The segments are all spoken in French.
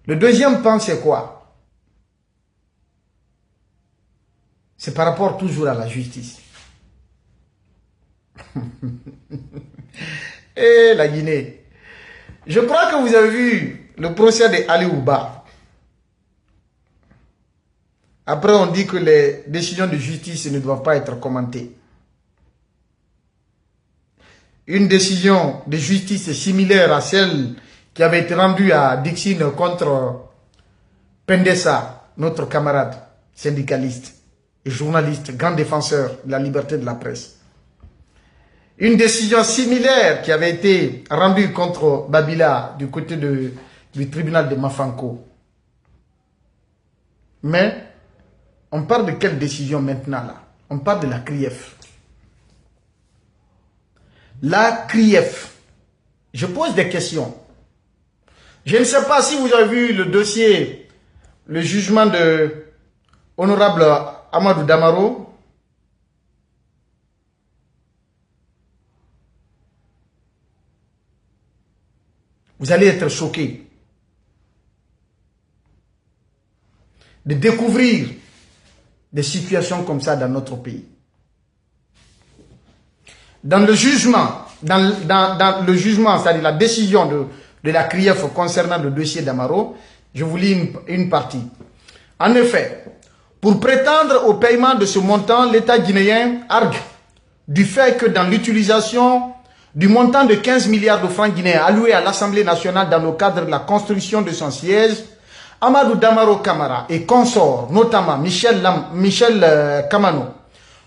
Le deuxième pan, c'est quoi? C'est par rapport toujours à la justice. Et la Guinée. Je crois que vous avez vu le procès de Ali Ouba. Après, on dit que les décisions de justice ne doivent pas être commentées. Une décision de justice similaire à celle qui avait été rendue à Dixine contre Pendessa, notre camarade syndicaliste et journaliste, grand défenseur de la liberté de la presse. Une décision similaire qui avait été rendue contre Babila du côté du tribunal de Mafanko. Mais on parle de quelle décision maintenant là? On parle de la CRIEF. La CRIEF. Je pose des questions. Je ne sais pas si vous avez vu le dossier, le jugement de Honorable Amadou Damaro. Vous allez être choqués de découvrir des situations comme ça dans notre pays. Dans le jugement, c'est-à-dire la décision de la CRIEF concernant le dossier d'Amaro, je vous lis une partie. En effet, pour prétendre au paiement de ce montant, l'État guinéen argue du fait que dans l'utilisation du montant de 15 milliards de francs guinéens alloués à l'Assemblée nationale dans le cadre de la construction de son siège, Amadou Damaro Camara et consorts, notamment Michel Kamano,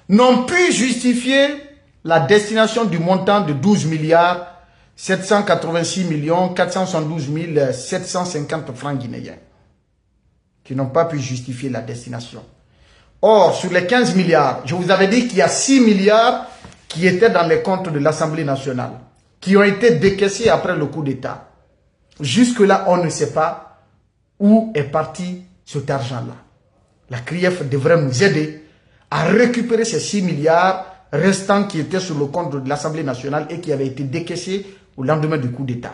n'ont pu justifier la destination du montant de 12 milliards 786 472 750 francs guinéens, qui n'ont pas pu justifier la destination. Or, sur les 15 milliards, je vous avais dit qu'il y a 6 milliards qui étaient dans les comptes de l'Assemblée nationale, qui ont été décaissés après le coup d'État. Jusque-là, on ne sait pas où est parti cet argent-là. La CRIEF devrait nous aider à récupérer ces 6 milliards restants qui étaient sur le compte de l'Assemblée nationale et qui avaient été décaissés au lendemain du coup d'État.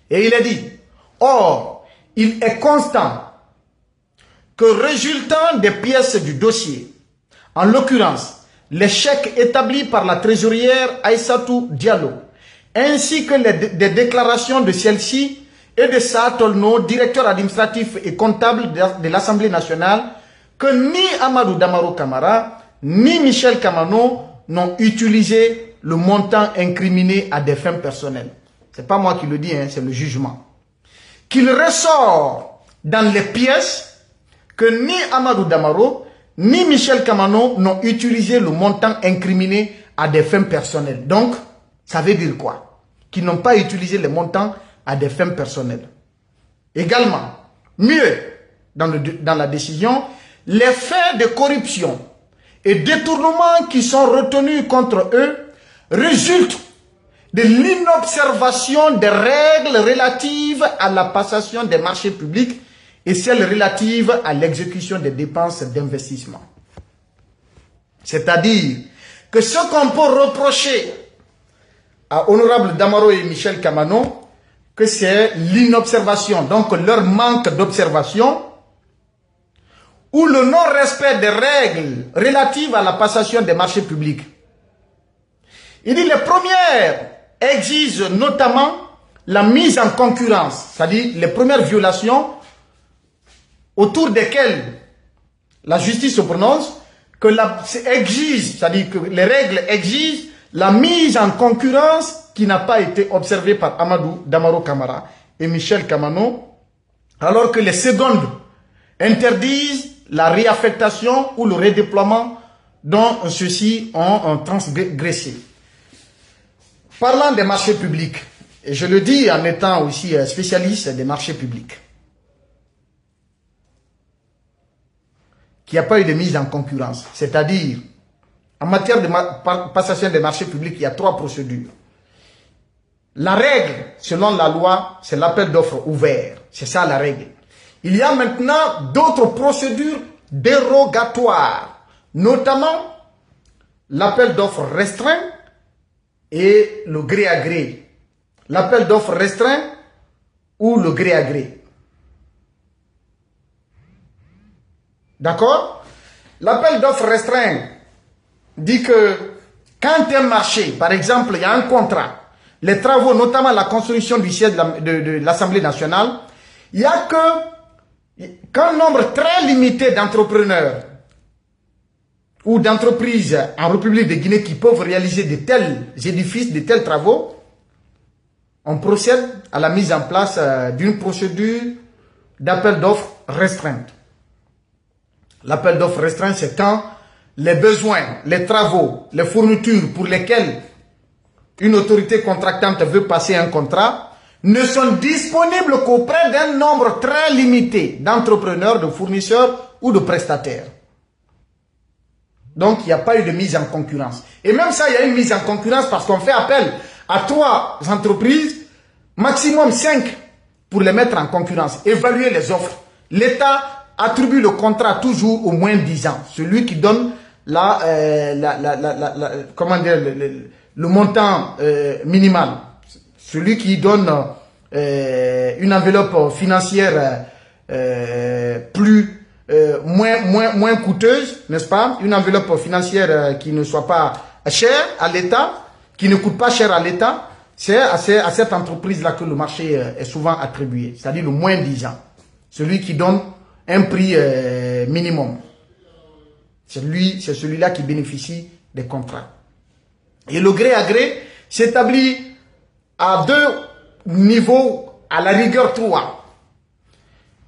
Et il a dit, or, il est constant que résultant des pièces du dossier, en l'occurrence, les chèques établis par la trésorière Aïssatou Diallo, ainsi que des déclarations de celle-ci et de Saa Tolno, directeur administratif et comptable de l'Assemblée nationale, que ni Amadou Damaro Camara, ni Michel Kamano n'ont utilisé le montant incriminé à des fins personnelles. Ce n'est pas moi qui le dis, hein, c'est le jugement. Qu'il ressort dans les pièces que ni Amadou Damaro, ni Michel Kamano n'ont utilisé le montant incriminé à des fins personnelles. Donc, ça veut dire quoi? Qu'ils n'ont pas utilisé les montants à des fins personnelles. Également, mieux, dans la décision, les faits de corruption et détournement qui sont retenus contre eux résultent de l'inobservation des règles relatives à la passation des marchés publics et celles relatives à l'exécution des dépenses d'investissement. C'est-à-dire que ce qu'on peut reprocher à Honorable Damaro et Michel Kamano, que c'est l'inobservation, donc leur manque d'observation, ou le non-respect des règles relatives à la passation des marchés publics. Il dit les premières exigent notamment la mise en concurrence, c'est-à-dire les premières violations autour desquelles la justice se prononce, c'est-à-dire que les règles exigent la mise en concurrence qui n'a pas été observée par Amadou Damaro Camara et Michel Kamano, alors que les secondes interdisent la réaffectation ou le redéploiement dont ceux-ci ont transgressé. Parlant des marchés publics, et je le dis en étant aussi spécialiste des marchés publics, qu'il n'y a pas eu de mise en concurrence, c'est-à-dire en matière de passation des marchés publics, il y a 3 procédures. La règle, selon la loi, c'est l'appel d'offres ouvert. C'est ça la règle. Il y a maintenant d'autres procédures dérogatoires, notamment l'appel d'offres restreint et le gré à gré. L'appel d'offres restreint ou le gré à gré. D'accord? L'appel d'offres restreint dit que quand un marché, par exemple, il y a un contrat, les travaux, notamment la construction du siège de l'Assemblée nationale, il n'y a qu'un nombre très limité d'entrepreneurs ou d'entreprises en République de Guinée qui peuvent réaliser de tels édifices, de tels travaux. On procède à la mise en place d'une procédure d'appel d'offres restreinte. L'appel d'offres restreint, c'est quand les besoins, les travaux, les fournitures pour lesquels une autorité contractante veut passer un contrat ne sont disponibles qu'auprès d'un nombre très limité d'entrepreneurs, de fournisseurs ou de prestataires. Donc, il n'y a pas eu de mise en concurrence. Et même ça, il y a une mise en concurrence parce qu'on fait appel à 3 entreprises, maximum 5, pour les mettre en concurrence. Évaluer les offres. L'État attribue le contrat toujours au moins 10 ans. Celui qui donne comment dire, le montant minimal. Celui qui donne une enveloppe financière moins coûteuse, n'est-ce pas? Une enveloppe financière qui ne soit pas chère à l'État, qui ne coûte pas cher à l'État, c'est à cette entreprise-là que le marché est souvent attribué, c'est-à-dire le moins 10 ans. Celui qui donne un prix minimum. C'est celui-là qui bénéficie des contrats. Et le gré à gré s'établit à 2 niveaux, à la rigueur 3.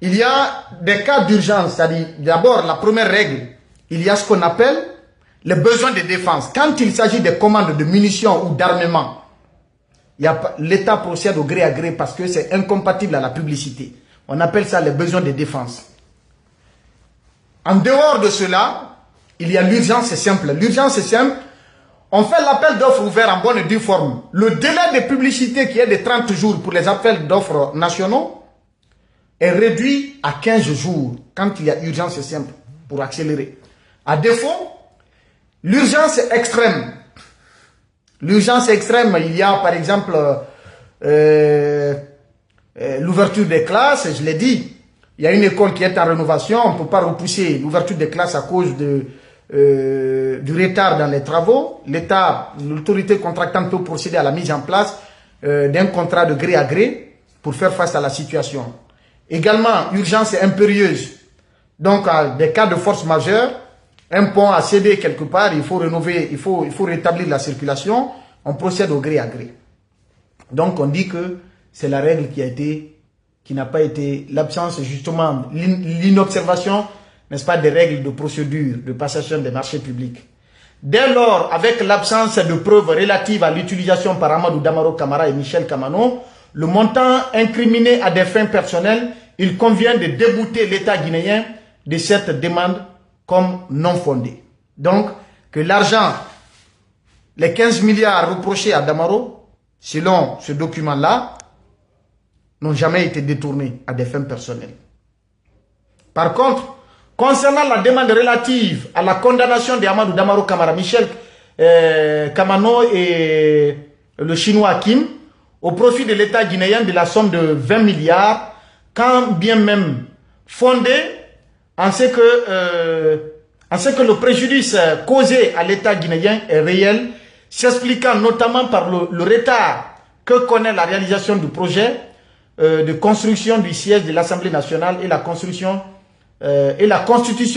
Il y a des cas d'urgence, c'est-à-dire d'abord la première règle, il y a ce qu'on appelle les besoins de défense. Quand il s'agit de commandes de munitions ou d'armement, l'État procède au gré à gré parce que c'est incompatible à la publicité. On appelle ça les besoins de défense. En dehors de cela, il y a l'urgence, c'est simple. L'urgence, c'est simple. On fait l'appel d'offres ouvert en bonne et due forme. Le délai de publicité qui est de 30 jours pour les appels d'offres nationaux est réduit à 15 jours quand il y a urgence, c'est simple, pour accélérer. À défaut, l'urgence extrême. L'urgence extrême, il y a par exemple l'ouverture des classes, je l'ai dit. Il y a une école qui est en rénovation, on ne peut pas repousser l'ouverture des classes à cause du retard dans les travaux. L'État, l'autorité contractante peut procéder à la mise en place d'un contrat de gré à gré pour faire face à la situation. Également, urgence impérieuse. Donc, des cas de force majeure, un pont a cédé quelque part, il faut rénover, il faut rétablir la circulation, on procède au gré à gré. Donc, on dit que c'est la règle qui n'a pas été l'absence, justement, l'inobservation, n'est-ce pas, des règles de procédure de passation des marchés publics. Dès lors, avec l'absence de preuves relatives à l'utilisation par Amadou Damaro Camara et Michel Kamano, le montant incriminé à des fins personnelles, il convient de débouter l'État guinéen de cette demande comme non fondée. Donc, que l'argent, les 15 milliards reprochés à Damaro, selon ce document-là, n'ont jamais été détournés à des fins personnelles. Par contre, concernant la demande relative à la condamnation d'Amadou Damaro Camara, Michel Kamano et le Chinois Kim, au profit de l'État guinéen de la somme de 20 milliards, quand bien même fondé en ce que le préjudice causé à l'État guinéen est réel, s'expliquant notamment par le retard que connaît la réalisation du projet de construction du siège de l'Assemblée nationale et la constitution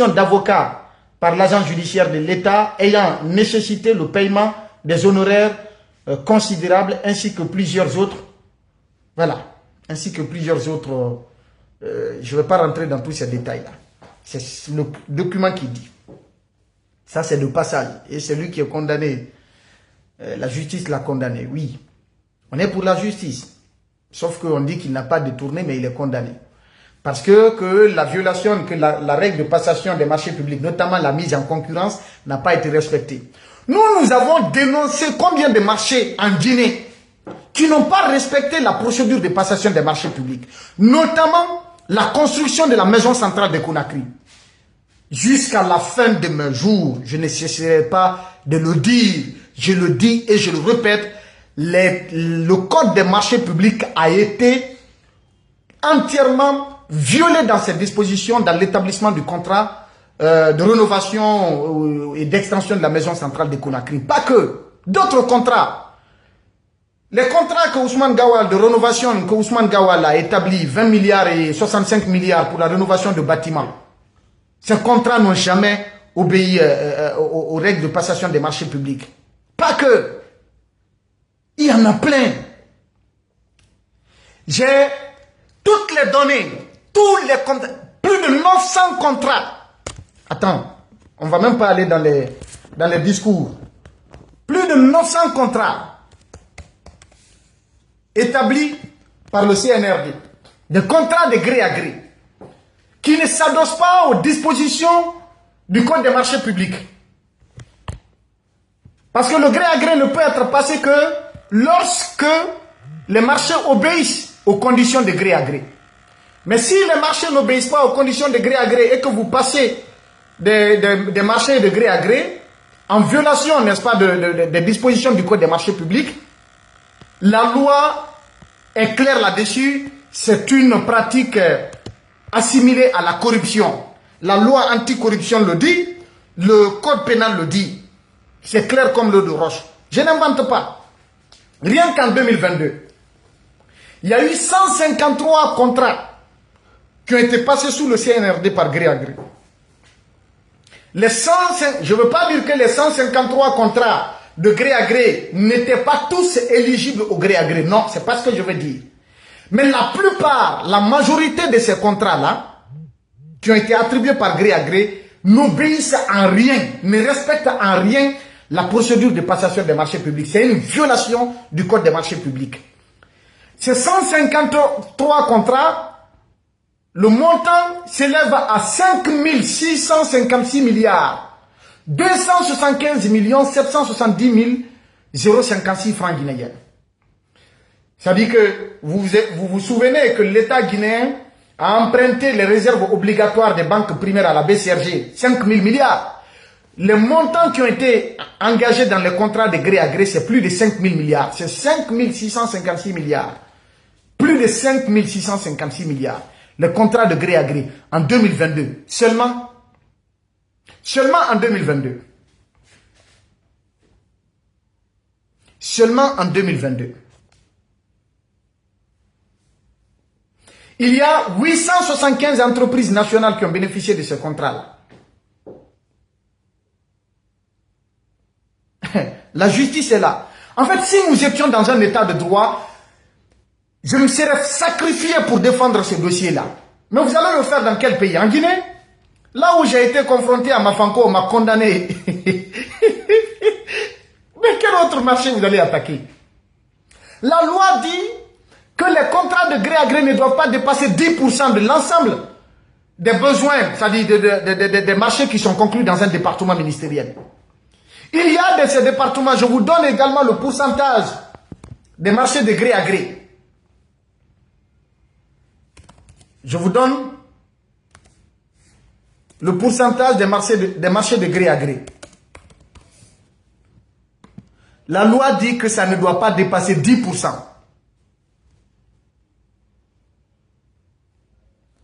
d'avocats par l'agent judiciaire de l'État ayant nécessité le paiement des honoraires considérables ainsi que plusieurs autres. Voilà. Ainsi que plusieurs autres. Je ne vais pas rentrer dans tous ces détails-là. C'est le document qui dit. Ça, c'est de passage. Et c'est lui qui est condamné. La justice l'a condamné, oui. On est pour la justice. Sauf qu'on dit qu'il n'a pas détourné, mais il est condamné. Parce que la violation, que la règle de passation des marchés publics, notamment la mise en concurrence, n'a pas été respectée. Nous avons dénoncé combien de marchés en Guinée qui n'ont pas respecté la procédure de passation des marchés publics. Notamment la construction de la maison centrale de Conakry. Jusqu'à la fin de mes jours, je ne cesserai pas de le dire. Je le dis et je le répète. Le code des marchés publics a été entièrement violé dans ses dispositions dans l'établissement du contrat de rénovation et d'extension de la maison centrale de Conakry. Pas que. D'autres contrats. Les contrats que Ousmane Gawal, de rénovation que Ousmane Gawal a établi, 20 milliards et 65 milliards pour la rénovation de bâtiments. Ces contrats n'ont jamais obéi aux règles de passation des marchés publics. Pas que. Il y en a plein. J'ai toutes les données, tous les contrats, plus de 900 contrats. Attends, on ne va même pas aller dans les discours. Plus de 900 contrats établis par le CNRD. Des contrats de gré à gré qui ne s'adossent pas aux dispositions du Code des marchés publics. Parce que le gré à gré ne peut être passé que lorsque les marchés obéissent aux conditions de gré à gré. Mais si les marchés n'obéissent pas aux conditions de gré à gré et que vous passez des marchés de gré à gré, en violation, n'est-ce pas, des dispositions du Code des marchés publics, la loi est claire là-dessus, c'est une pratique assimilée à la corruption. La loi anticorruption le dit, le Code pénal le dit. C'est clair comme l'eau de roche. Je n'invente pas. Rien qu'en 2022, il y a eu 153 contrats qui ont été passés sous le CNRD par gré à gré. Je ne veux pas dire que les 153 contrats de gré à gré n'étaient pas tous éligibles au gré à gré. Non, c'est pas ce que je veux dire. Mais la plupart, la majorité de ces contrats-là, qui ont été attribués par gré à gré, n'obéissent en rien, ne respectent en rien la procédure de passation des marchés publics. C'est une violation du Code des marchés publics. Ces 153 contrats, le montant s'élève à 5 656 milliards, 275 770 056 francs guinéens. Ça dit que vous vous souvenez que l'État guinéen a emprunté les réserves obligatoires des banques primaires à la BCRG, 5 000 milliards. Les montants qui ont été engagés dans les contrats de gré à gré, c'est plus de 5 000 milliards. C'est 5 656 milliards. Plus de 5 656 milliards. Les contrats de gré à gré en 2022. Seulement en 2022. Seulement en 2022. Il y a 875 entreprises nationales qui ont bénéficié de ce contrat-là. La justice est là. En fait, si nous étions dans un état de droit, je me serais sacrifié pour défendre ce dossier-là. Mais vous allez le faire dans quel pays? En Guinée? Là où j'ai été confronté à Mafanko, on m'a condamné. Mais quel autre marché vous allez attaquer? La loi dit que les contrats de gré à gré ne doivent pas dépasser 10% de l'ensemble des besoins, c'est-à-dire des marchés qui sont conclus dans un département ministériel. Il y a de ces départements, je vous donne également le pourcentage des marchés de gré à gré. Je vous donne le pourcentage des marchés de gré à gré. La loi dit que ça ne doit pas dépasser 10%.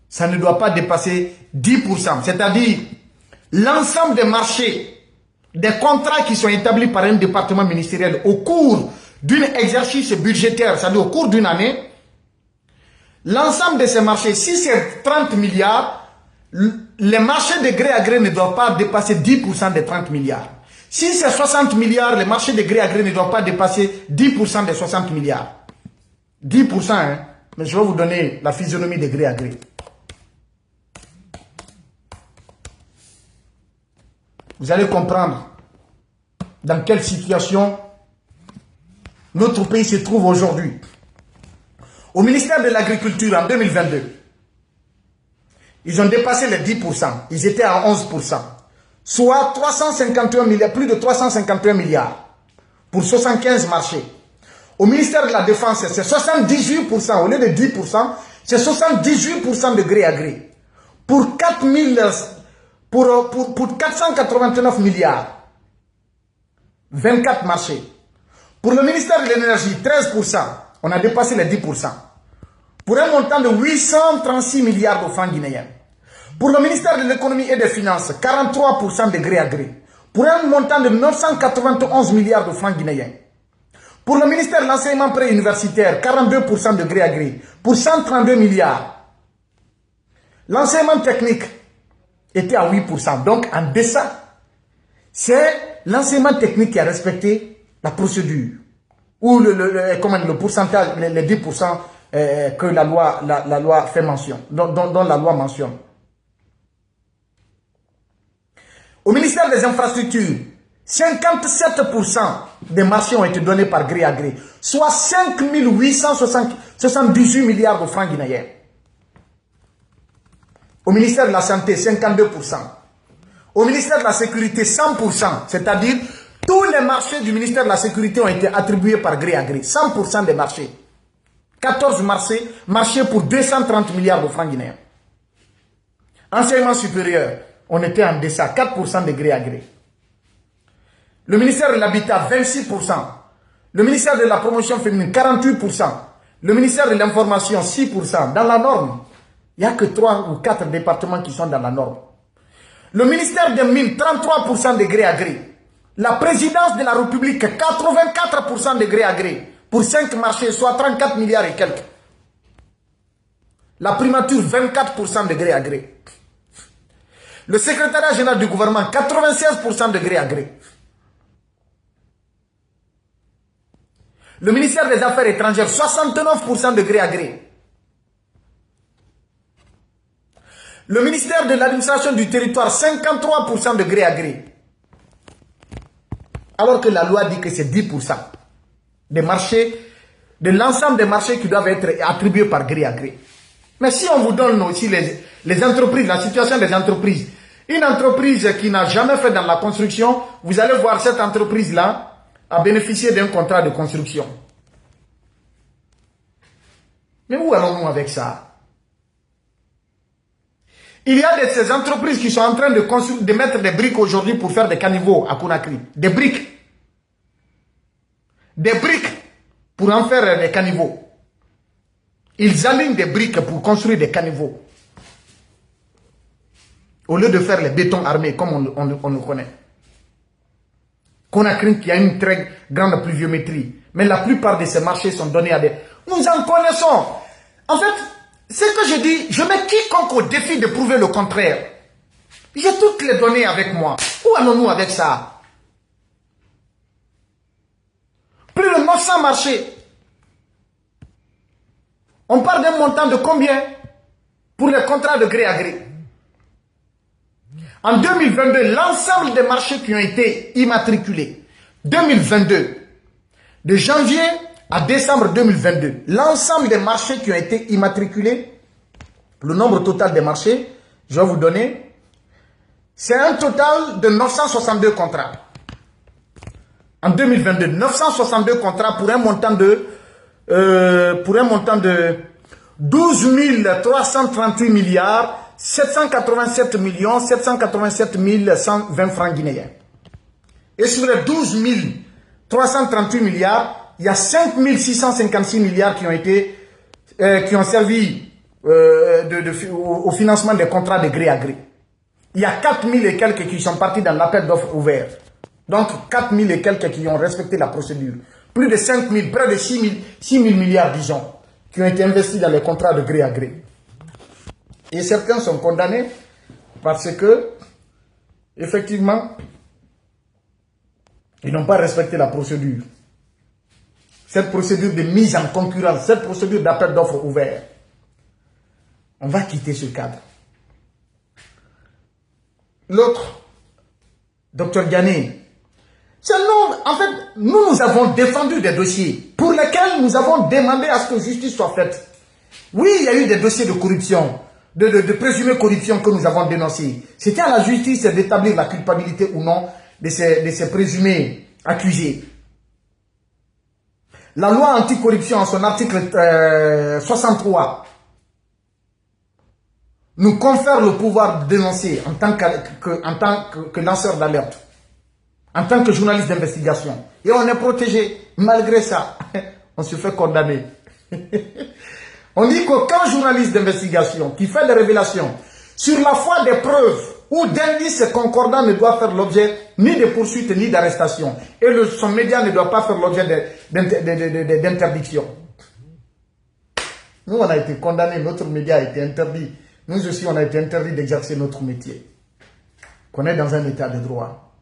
Ça ne doit pas dépasser 10%. C'est-à-dire, l'ensemble des marchés, des contrats qui sont établis par un département ministériel au cours d'un exercice budgétaire, c'est-à-dire au cours d'une année, l'ensemble de ces marchés, si c'est 30 milliards, les marchés de gré à gré ne doivent pas dépasser 10% des 30 milliards. Si c'est 60 milliards, les marchés de gré à gré ne doivent pas dépasser 10% des 60 milliards. 10%, hein, mais je vais vous donner la physionomie de gré à gré. Vous allez comprendre dans quelle situation notre pays se trouve aujourd'hui. Au ministère de l'Agriculture, en 2022, ils ont dépassé les 10%. Ils étaient à 11%. Soit 351 milliards, plus de 351 milliards pour 75 marchés. Au ministère de la Défense, c'est 78%. Au lieu de 10%, c'est 78% de gré à gré. Pour 489 milliards. 24 marchés. Pour le ministère de l'Énergie, 13%. On a dépassé les 10%. Pour un montant de 836 milliards de francs guinéens. Pour le ministère de l'économie et des finances, 43% de gré à gré. Pour un montant de 991 milliards de francs guinéens. Pour le ministère de l'enseignement préuniversitaire, 42% de gré à gré. Pour 132 milliards. L'enseignement technique était à 8%. Donc en deçà, c'est l'enseignement technique qui a respecté la procédure. Ou le pourcentage, les 10% que la loi fait mention, dont la loi mentionne. Au ministère des Infrastructures, 57% des marchés ont été donnés par gré à gré, soit 5 878 milliards de francs guinéens. Au ministère de la Santé, 52%. Au ministère de la Sécurité, 100%. C'est-à-dire, tous les marchés du ministère de la Sécurité ont été attribués par gré à gré. 100% des marchés. 14 marchés pour 230 milliards de francs guinéens. Enseignement supérieur, on était en deçà, 4% de gré à gré. Le ministère de l'Habitat, 26%. Le ministère de la Promotion féminine, 48%. Le ministère de l'Information, 6%. Dans la norme, il n'y a que 3 ou 4 départements qui sont dans la norme. Le ministère des Mines, 33% de gré à gré. La présidence de la République, 84% de gré à gré. Pour 5 marchés, soit 34 milliards et quelques. La primature, 24% de gré à gré. Le secrétariat général du gouvernement, 96% de gré à gré. Le ministère des Affaires étrangères, 69% de gré à gré. Le ministère de l'administration du territoire, 53% de gré à gré. Alors que la loi dit que c'est 10% des marchés, de l'ensemble des marchés qui doivent être attribués par gré à gré. Mais si on vous donne aussi les entreprises, la situation des entreprises, une entreprise qui n'a jamais fait dans la construction, vous allez voir cette entreprise-là a bénéficié d'un contrat de construction. Mais où allons-nous avec ça? Il y a de ces entreprises qui sont en train de mettre des briques aujourd'hui pour faire des caniveaux à Conakry. Des briques. Des briques pour en faire des caniveaux. Ils alignent des briques pour construire des caniveaux. Au lieu de faire les bétons armés comme on le connaît. Conakry qui a une très grande pluviométrie. Mais la plupart de ces marchés sont donnés à des... Nous en connaissons. En fait, ce que je dis, je mets quiconque au défi de prouver le contraire. J'ai toutes les données avec moi. Où allons-nous avec ça? Plus de 900 marchés. On parle d'un montant de combien pour les contrats de gré à gré? En 2022, l'ensemble des marchés qui ont été immatriculés, 2022, de janvier à décembre 2022, l'ensemble des marchés qui ont été immatriculés, le nombre total des marchés, je vais vous donner, c'est un total de 962 contrats. En 2022, 962 contrats pour un montant de 12 338 milliards 787 millions 787 120 francs guinéens. Et sur les 12 338 milliards, il y a 5 656 milliards qui ont servi au financement des contrats de gré à gré. Il y a 4 000 et quelques qui sont partis dans l'appel d'offres ouvert. Donc 4 000 et quelques qui ont respecté la procédure. Plus de 5 000, près de 6 000 milliards, disons, qui ont été investis dans les contrats de gré à gré. Et certains sont condamnés parce que, effectivement, ils n'ont pas respecté la procédure. Cette procédure de mise en concurrence, cette procédure d'appel d'offres ouvert. On va quitter ce cadre. L'autre, Dr Ghané, en fait, nous avons défendu des dossiers pour lesquels nous avons demandé à ce que justice soit faite. Oui, il y a eu des dossiers de corruption, de présumée corruption que nous avons dénoncés. C'était à la justice d'établir la culpabilité ou non de ces présumés accusés. La loi anticorruption, en son article 63, nous confère le pouvoir de dénoncer en tant que lanceur d'alerte, en tant que journaliste d'investigation. Et on est protégé. Malgré ça, on se fait condamner. On dit qu'aucun journaliste d'investigation qui fait des révélations sur la foi des preuves ou d'indices concordants ne doit faire l'objet ni de poursuites ni d'arrestations. Et son média ne doit pas faire l'objet d'interdiction. Nous, on a été condamnés, notre média a été interdit. Nous aussi, on a été interdit d'exercer notre métier. Qu'on est dans un état de droit.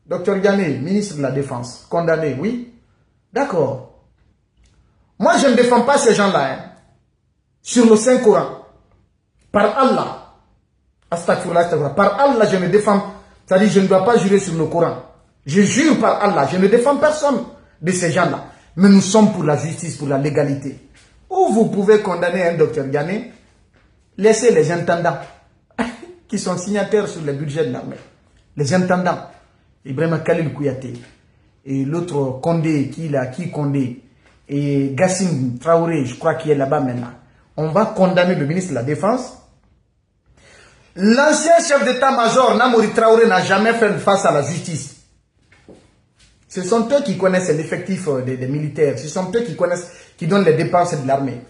Docteur Ghané, ministre de la Défense, condamné, oui. D'accord. Moi, je ne défends pas ces gens-là. Hein, sur le Saint-Coran. Par Allah. Astaghfirullah, astaghfirullah. Par Allah, je ne défends. C'est-à-dire, je ne dois pas jurer sur le Coran. Je jure par Allah. Je ne défends personne de ces gens-là. Mais nous sommes pour la justice, pour la légalité. Ou vous pouvez condamner un docteur Ghané, laissez les intendants qui sont signataires sur le budget de l'armée. Les intendants. Ibrahim Khalil Kouyaté. Et l'autre Condé, qui Condé. Et Gassim Traoré, je crois qu'il est là-bas maintenant. On va condamner le ministre de la Défense. L'ancien chef d'état-major, Namori Traoré, n'a jamais fait face à la justice. Ce sont eux qui connaissent l'effectif des militaires. Ce sont eux qui connaissent, qui donnent les dépenses de l'armée.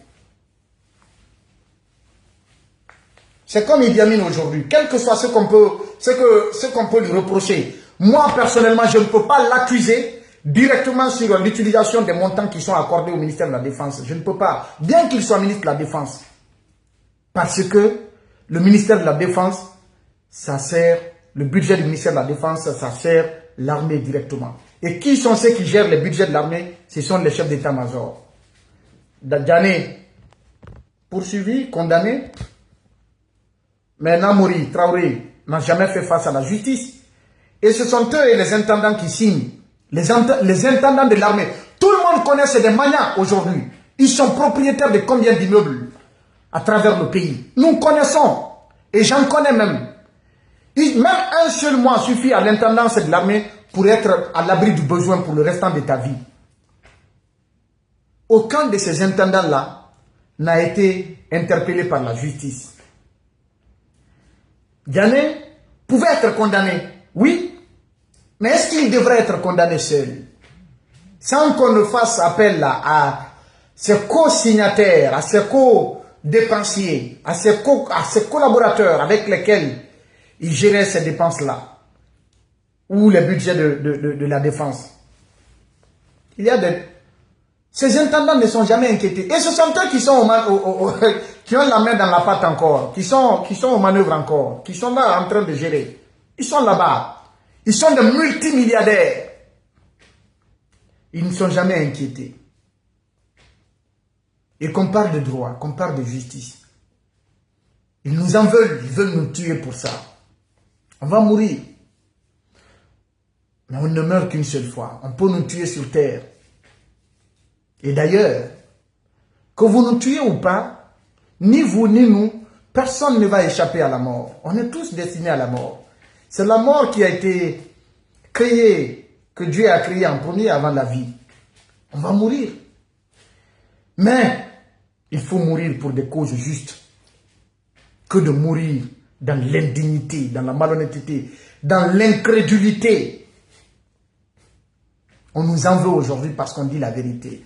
C'est comme Idi Amin aujourd'hui. Quel que soit ce qu'on peut lui reprocher. Moi, personnellement, je ne peux pas l'accuser directement sur l'utilisation des montants qui sont accordés au ministère de la Défense. Je ne peux pas. Bien qu'il soit ministre de la Défense. Parce que le ministère de la Défense, ça sert, le budget du ministère de la Défense, ça sert l'armée directement. Et qui sont ceux qui gèrent le budget de l'armée? Ce sont les chefs d'état-major. Djane, poursuivi, condamné. Mais Namori Traoré n'a jamais fait face à la justice. Et ce sont eux et les intendants qui signent. Les intendants de l'armée. Tout le monde connaît, c'est des manias aujourd'hui. Ils sont propriétaires de combien d'immeubles à travers le pays. Nous connaissons. Et j'en connais même. Même un seul mois suffit à l'intendance de l'armée pour être à l'abri du besoin pour le restant de ta vie. Aucun de ces intendants-là n'a été interpellé par la justice. Ghané pouvait être condamné, oui, mais est-ce qu'il devrait être condamné seul? Sans qu'on ne fasse appel à ses co-signataires, à ses co-dépensiers, à ses collaborateurs avec lesquels il gérait ces dépenses-là, ou le budget de la défense. Il y a ces intendants ne sont jamais inquiétés. Et ce sont eux qui sont qui ont la main dans la pâte encore, qui sont aux manœuvres encore, qui sont là en train de gérer. Ils sont là-bas. Ils sont des multimilliardaires. Ils ne sont jamais inquiétés. Et qu'on parle de droit, qu'on parle de justice. Ils nous en veulent, ils veulent nous tuer pour ça. On va mourir. Mais on ne meurt qu'une seule fois. On peut nous tuer sur terre. Et d'ailleurs, que vous nous tuez ou pas, ni vous ni nous, personne ne va échapper à la mort. On est tous destinés à la mort. C'est la mort qui a été créée, que Dieu a créée en premier avant la vie. On va mourir. Mais il faut mourir pour des causes justes. Que de mourir dans l'indignité, dans la malhonnêteté, dans l'incrédulité. On nous en veut aujourd'hui parce qu'on dit la vérité.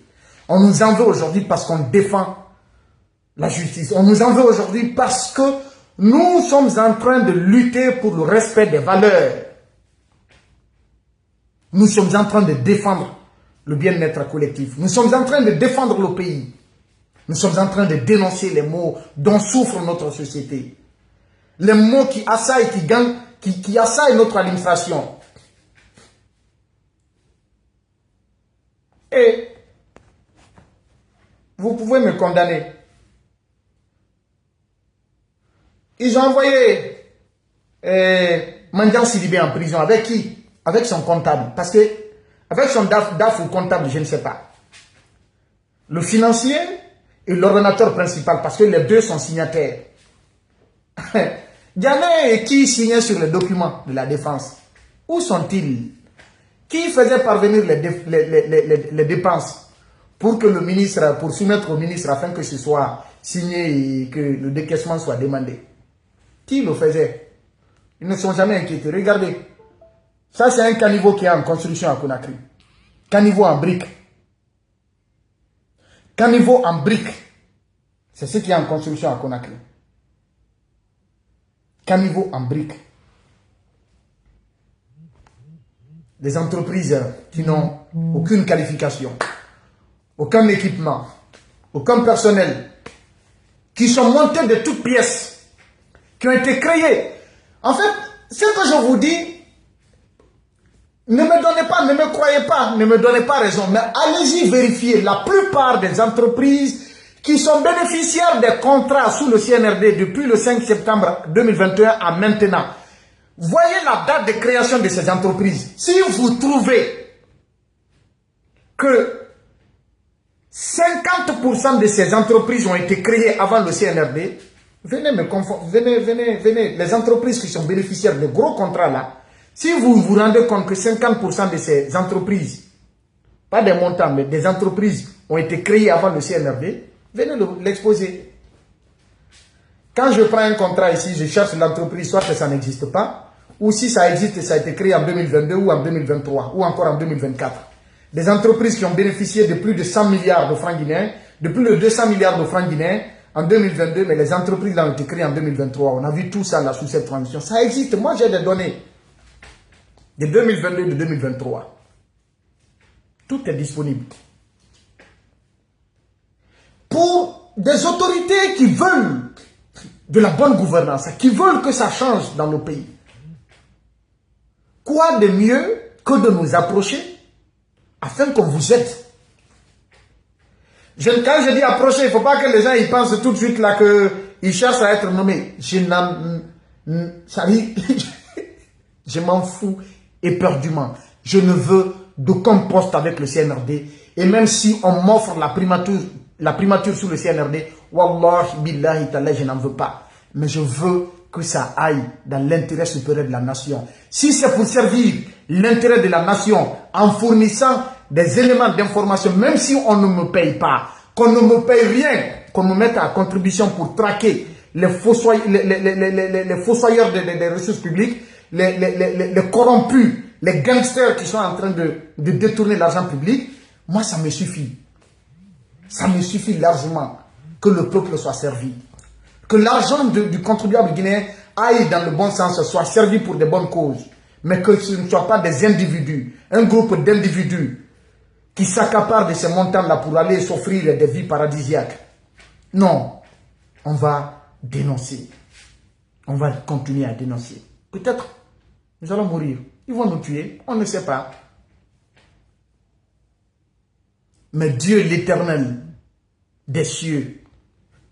On nous en veut aujourd'hui parce qu'on défend la justice. On nous en veut aujourd'hui parce que nous sommes en train de lutter pour le respect des valeurs. Nous sommes en train de défendre le bien-être collectif. Nous sommes en train de défendre le pays. Nous sommes en train de dénoncer les maux dont souffre notre société. Les maux qui assaillent, qui assaillent notre administration. Et vous pouvez me condamner. Ils ont envoyé Mandian Sidibé en prison. Avec qui? Avec son comptable. Parce que, avec son DAF ou comptable, je ne sais pas. Le financier et l'ordonnateur principal, parce que les deux sont signataires. Ghané et qui signait sur les documents de la défense? Où sont-ils? Qui faisait parvenir les dépenses pour que le ministre, pour soumettre au ministre afin que ce soit signé et que le décaissement soit demandé? Qui le faisait? Ils ne sont jamais inquiétés. Regardez. Ça, c'est un caniveau qui est en construction à Conakry. Caniveau en briques. Caniveau en briques. C'est ce qui est en construction à Conakry. caniveau en briques. Des entreprises qui n'ont aucune qualification, aucun équipement, aucun personnel, qui sont montées de toutes pièces, qui ont été créées. En fait, ce que je vous dis, ne me donnez pas, ne me croyez pas, ne me donnez pas raison, mais allez-y vérifier. La plupart des entreprises qui sont bénéficiaires des contrats sous le CNRD depuis le 5 septembre 2021 à maintenant, voyez la date de création de ces entreprises. Si vous trouvez que 50% de ces entreprises ont été créées avant le CNRD, venez me confondre, venez, les entreprises qui sont bénéficiaires de gros contrats là, si vous vous rendez compte que 50% de ces entreprises, pas des montants, mais des entreprises ont été créées avant le CNRD, venez l'exposer. Quand je prends un contrat ici, je cherche l'entreprise, soit que ça n'existe pas, ou si ça existe, ça a été créé en 2022 ou en 2023, ou encore en 2024. Des entreprises qui ont bénéficié de plus de 100 milliards de francs guinéens, de plus de 200 milliards de francs guinéens en 2022, mais les entreprises là ont été créées en 2023. On a vu tout ça là sous cette transition. Ça existe. Moi, j'ai des données de 2022 et de 2023. Tout est disponible. Pour des autorités qui veulent de la bonne gouvernance, qui veulent que ça change dans nos pays, quoi de mieux que de nous approcher afin qu'on vous aide? Quand je dis approcher, il ne faut pas que les gens ils pensent tout de suite là qu'ils cherchent à être nommés. Je m'en fous éperdument. Je ne veux d'aucun poste avec le CNRD. Et même si on m'offre la primature sous le CNRD, Wallah, billahi, ta'ala, je n'en veux pas. Mais je veux que ça aille dans l'intérêt supérieur de la nation. Si c'est pour servir l'intérêt de la nation en fournissant des éléments d'information, même si on ne me paye pas, qu'on ne me paye rien, qu'on me mette à contribution pour traquer les fossoyeurs des ressources publiques, les corrompus, les gangsters qui sont en train de détourner l'argent public, moi ça me suffit. Ça me suffit largement que le peuple soit servi. Que l'argent du contribuable guinéen aille dans le bon sens, soit servi pour de bonnes causes. Mais que ce ne soit pas des individus, un groupe d'individus qui s'accaparent de ces montants-là pour aller s'offrir des vies paradisiaques. Non, on va dénoncer. On va continuer à dénoncer. Peut-être nous allons mourir. Ils vont nous tuer, on ne sait pas. Mais Dieu l'éternel des cieux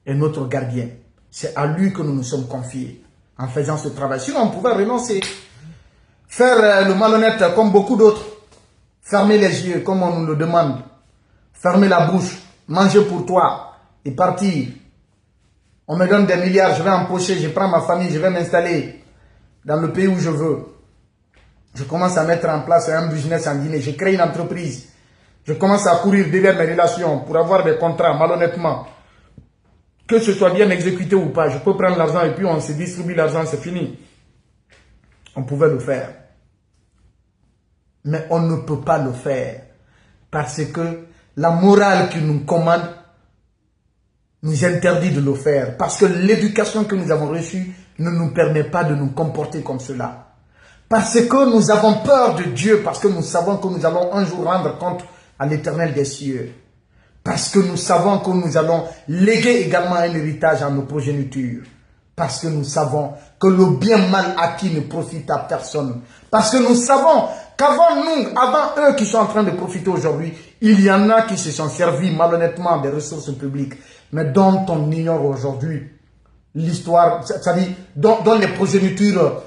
est notre gardien. C'est à lui que nous nous sommes confiés en faisant ce travail. Sinon, on pouvait renoncer. Faire le malhonnête comme beaucoup d'autres. Fermer les yeux comme on nous le demande. Fermer la bouche. Manger pour toi et partir. On me donne des milliards, je vais empocher, je prends ma famille, je vais m'installer dans le pays où je veux. Je commence à mettre en place un business en Guinée. Je crée une entreprise. Je commence à courir derrière mes relations pour avoir des contrats malhonnêtement. Que ce soit bien exécuté ou pas, je peux prendre l'argent et puis on se distribue l'argent, c'est fini. On pouvait le faire. Mais on ne peut pas le faire. Parce que la morale qui nous commande nous interdit de le faire. Parce que l'éducation que nous avons reçue ne nous permet pas de nous comporter comme cela. Parce que nous avons peur de Dieu, parce que nous savons que nous allons un jour rendre compte à l'Éternel des cieux. Parce que nous savons que nous allons léguer également un héritage à nos progénitures. Parce que nous savons que le bien mal acquis ne profite à personne. Parce que nous savons qu'avant nous, avant eux qui sont en train de profiter aujourd'hui, il y en a qui se sont servis malhonnêtement des ressources publiques, mais dont on ignore aujourd'hui l'histoire, c'est-à-dire dont les progénitures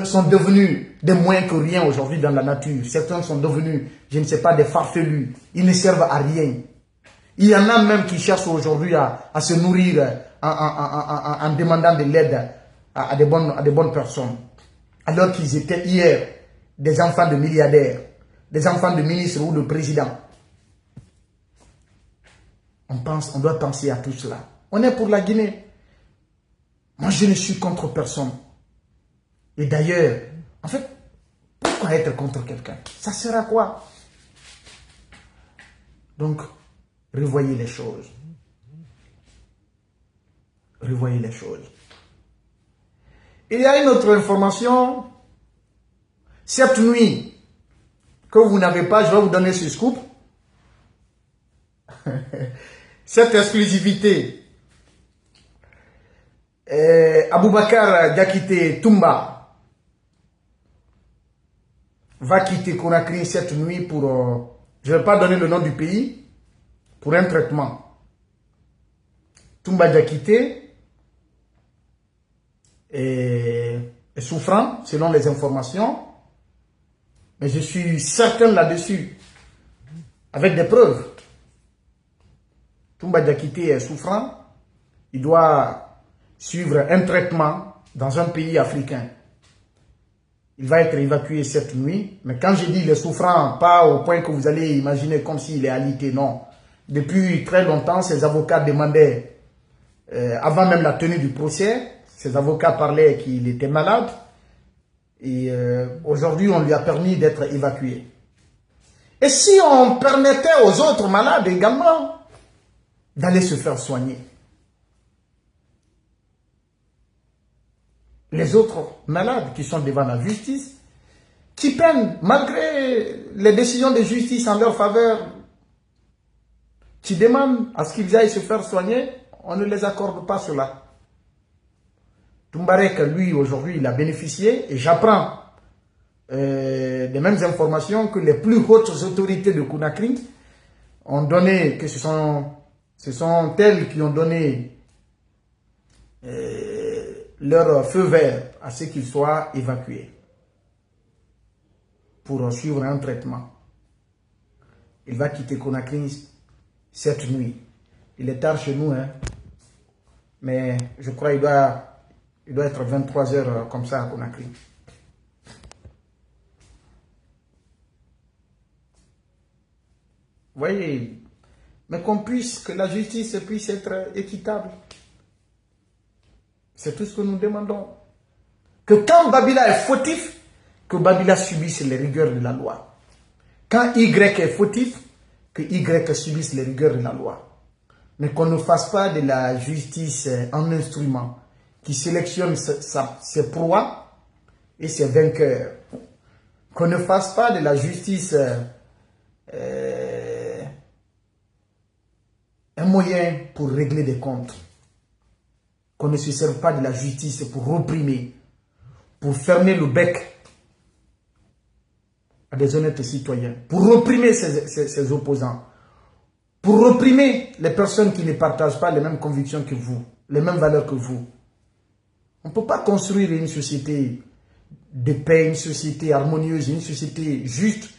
sont devenus des moins que rien aujourd'hui dans la nature. Certains sont devenus, je ne sais pas, des farfelus. Ils ne servent à rien. Il y en a même qui cherchent aujourd'hui à se nourrir en demandant de l'aide à des bonnes personnes. Alors qu'ils étaient hier des enfants de milliardaires, des enfants de ministres ou de présidents. On doit penser à tout cela. On est pour la Guinée. Moi, je ne suis contre personne. Et d'ailleurs, en fait, pourquoi être contre quelqu'un? Ça sert à quoi? Donc, revoyez les choses. Revoyez les choses. Il y a une autre information. Cette nuit, que vous n'avez pas, je vais vous donner ce scoop. Cette exclusivité. Aboubakar Diakité Toumba va quitter Conakry cette nuit pour, je ne vais pas donner le nom du pays, pour un traitement. Toumba Diakité est souffrant selon les informations, mais je suis certain là-dessus, avec des preuves. Toumba Diakité est souffrant, il doit suivre un traitement dans un pays africain. Il va être évacué cette nuit, mais quand je dis il est souffrant, pas au point que vous allez imaginer comme s'il est alité, non. Depuis très longtemps, ses avocats demandaient, avant même la tenue du procès, ses avocats parlaient qu'il était malade, et aujourd'hui on lui a permis d'être évacué. Et si on permettait aux autres malades également d'aller se faire soigner? Les autres malades qui sont devant la justice, qui peinent, malgré les décisions de justice en leur faveur, qui demandent à ce qu'ils aillent se faire soigner, on ne les accorde pas cela. Toumbarek, lui, aujourd'hui, il a bénéficié, et j'apprends des mêmes informations que les plus hautes autorités de Conakry ont donné, que ce sont elles qui ont donné leur feu vert à ce qu'il soit évacué pour suivre un traitement. Il va quitter Conakry cette nuit. Il est tard chez nous, hein, mais je crois qu'il doit être 23 h comme ça à Conakry. Vous voyez, mais que la justice puisse être équitable. C'est tout ce que nous demandons. Que quand Babila est fautif, que Babila subisse les rigueurs de la loi. Quand Y est fautif, que Y subisse les rigueurs de la loi. Mais qu'on ne fasse pas de la justice un instrument qui sélectionne ses proies et ses vainqueurs. Qu'on ne fasse pas de la justice un moyen pour régler des comptes. Qu'on ne se serve pas de la justice pour reprimer, pour fermer le bec à des honnêtes citoyens, pour reprimer ses opposants, pour reprimer les personnes qui ne partagent pas les mêmes convictions que vous, les mêmes valeurs que vous. On ne peut pas construire une société de paix, une société harmonieuse, une société juste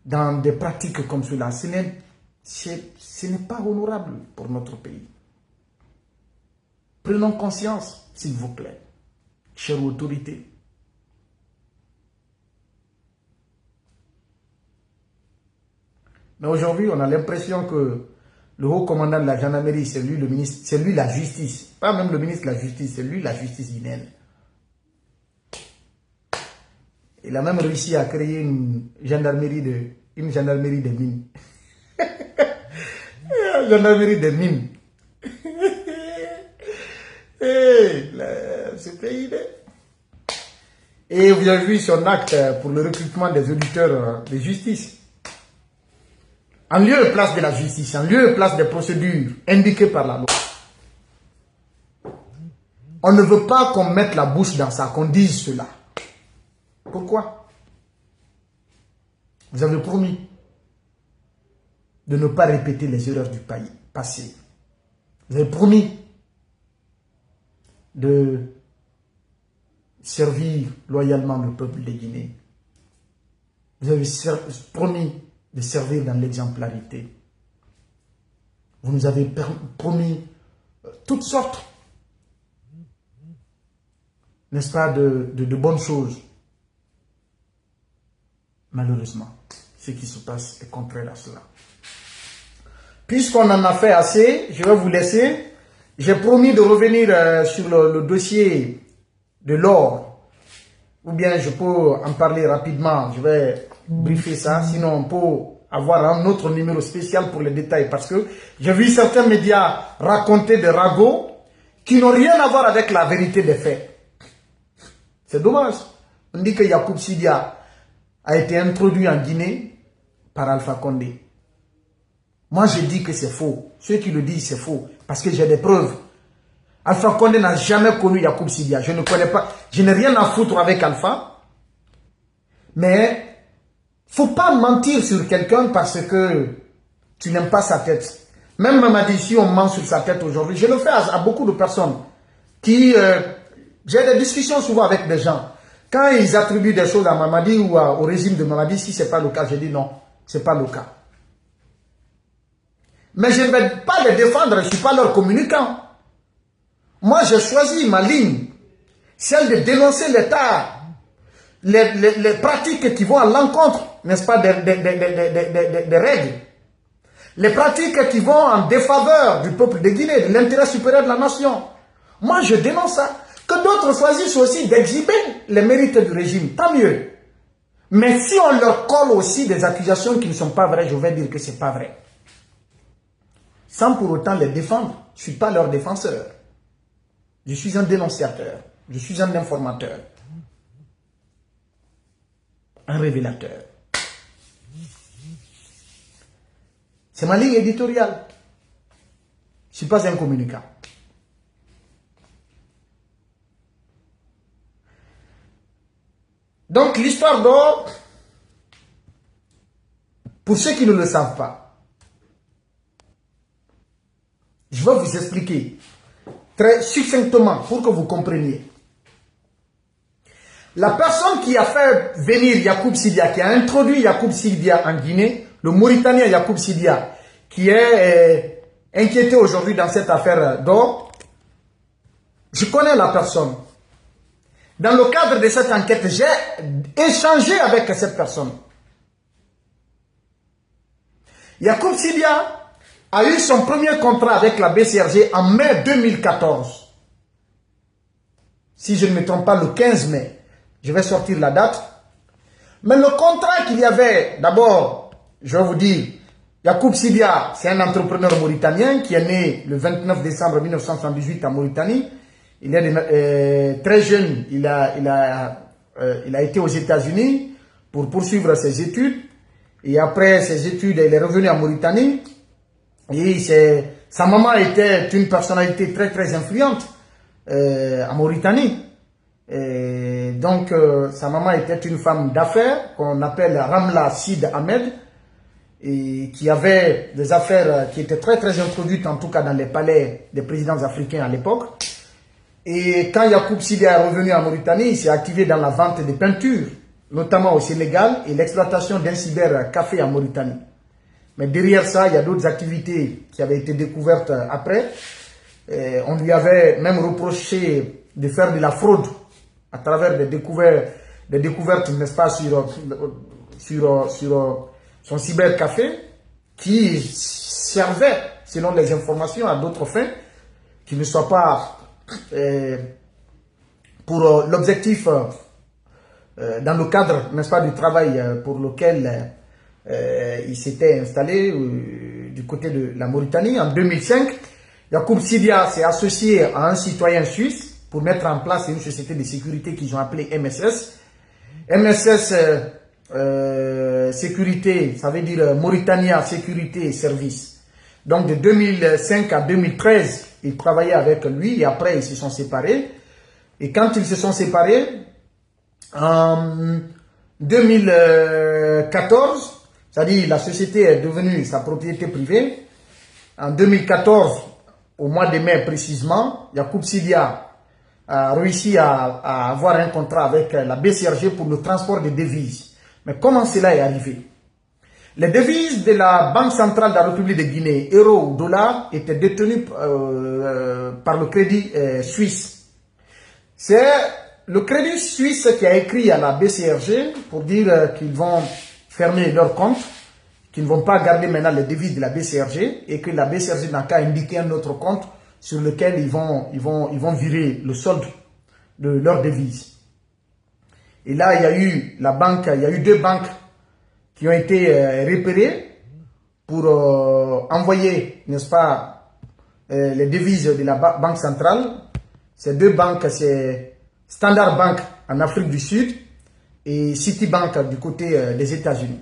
dans des pratiques comme cela. Ce n'est pas honorable pour notre pays. Prenons conscience, s'il vous plaît, chère autorité. Mais aujourd'hui, on a l'impression que le haut commandant de la gendarmerie, c'est lui le ministre, c'est lui la justice. Pas même le ministre de la justice, c'est lui la justice guinéenne. Il a même réussi à créer une gendarmerie de mines. Une gendarmerie de mines. Ce pays. Et vous avez vu son acte pour le recrutement des auditeurs de justice. En lieu et place de la justice, en lieu et place des procédures indiquées par la loi. On ne veut pas qu'on mette la bouche dans ça, qu'on dise cela. Pourquoi? Vous avez promis de ne pas répéter les erreurs du passé. Vous avez promis de servir loyalement le peuple de Guinée. Vous avez promis de servir dans l'exemplarité. Vous nous avez promis toutes sortes, n'est-ce pas, de bonnes choses. Malheureusement, ce qui se passe est contraire à cela. Puisqu'on en a fait assez, je vais vous laisser. J'ai promis de revenir sur le dossier de l'or. Ou bien je peux en parler rapidement. Je vais briefer ça. Sinon, on peut avoir un autre numéro spécial pour les détails. Parce que j'ai vu certains médias raconter des ragots qui n'ont rien à voir avec la vérité des faits. C'est dommage. On dit que Yacoub Sidia a été introduit en Guinée par Alpha Condé. Moi, je dis que c'est faux. Ceux qui le disent, c'est faux. Parce que j'ai des preuves. Alpha Condé n'a jamais connu Yacoub Sidia. Je ne connais pas. Je n'ai rien à foutre avec Alpha. Mais, faut pas mentir sur quelqu'un parce que tu n'aimes pas sa tête. Même Mamadi, si on ment sur sa tête aujourd'hui, je le fais à beaucoup de personnes qui... j'ai des discussions souvent avec des gens. Quand ils attribuent des choses à Mamadi ou au régime de Mamadi, si ce n'est pas le cas, je dis non, ce n'est pas le cas. Mais je ne vais pas les défendre, je ne suis pas leur communicant. Moi, j'ai choisi ma ligne, celle de dénoncer l'État, les pratiques qui vont à l'encontre, n'est-ce pas, des règles. Les pratiques qui vont en défaveur du peuple de Guinée, de l'intérêt supérieur de la nation. Moi, je dénonce ça. Que d'autres choisissent aussi d'exhiber les mérites du régime, tant mieux. Mais si on leur colle aussi des accusations qui ne sont pas vraies, je vais dire que ce n'est pas vrai. Sans pour autant les défendre. Je ne suis pas leur défenseur. Je suis un dénonciateur. Je suis un informateur. Un révélateur. C'est ma ligne éditoriale. Je ne suis pas un communicant. Donc l'histoire d'or, pour ceux qui ne le savent pas, je vais vous expliquer très succinctement pour que vous compreniez. La personne qui a fait venir Yacoub Sidia, qui a introduit Yacoub Sidia en Guinée, le Mauritanien Yacoub Sidia, qui est inquiété aujourd'hui dans cette affaire d'or, je connais la personne. Dans le cadre de cette enquête, j'ai échangé avec cette personne. Yacoub Sidia a eu son premier contrat avec la BCRG en mai 2014. Si je ne me trompe pas, le 15 mai. Je vais sortir la date. Mais le contrat qu'il y avait, d'abord, je vais vous dire, Yacoub Sidia, c'est un entrepreneur mauritanien qui est né le 29 décembre 1978 en Mauritanie. Il est très jeune, il a été aux États-Unis pour poursuivre ses études. Et après ses études, il est revenu en Mauritanie. Et sa maman était une personnalité très très influente en Mauritanie. Et donc, sa maman était une femme d'affaires qu'on appelle Ramla Sid Ahmed, et qui avait des affaires qui étaient très très introduites, en tout cas dans les palais des présidents africains à l'époque. Et quand Yacoub Sidia est revenu en Mauritanie, il s'est activé dans la vente de peintures, notamment au Sénégal, et l'exploitation d'un cybercafé en Mauritanie. Mais derrière ça, il y a d'autres activités qui avaient été découvertes après. On lui avait même reproché de faire de la fraude à travers des découvertes, n'est-ce pas, sur son cybercafé, qui servait, selon les informations, à d'autres fins, qui ne soient pas pour l'objectif, dans le cadre, n'est-ce pas, du travail pour lequel il s'était installé du côté de la Mauritanie. En 2005, Yacoub Sidia s'est associé à un citoyen suisse pour mettre en place une société de sécurité qu'ils ont appelée MSS. MSS Sécurité, ça veut dire Mauritania Sécurité et Services. Donc de 2005 à 2013, ils travaillaient avec lui et après ils se sont séparés. Et quand ils se sont séparés, en 2014, c'est-à-dire la société est devenue sa propriété privée. En 2014, au mois de mai précisément, Yacoub Sidia a réussi à avoir un contrat avec la BCRG pour le transport des devises. Mais comment cela est arrivé? Les devises de la Banque centrale de la République de Guinée, euro ou dollar, étaient détenues par le Crédit Suisse. C'est le Crédit Suisse qui a écrit à la BCRG pour dire qu'ils vont fermer leur compte, qu'ils ne vont pas garder maintenant les devises de la BCRG et que la BCRG n'a qu'à indiquer un autre compte sur lequel ils vont virer le solde de leurs devises. Et là, il y a eu deux banques qui ont été repérées pour envoyer, n'est-ce pas, les devises de la Banque centrale. Ces deux banques, c'est Standard Bank en Afrique du Sud et Citibank du côté des États-Unis.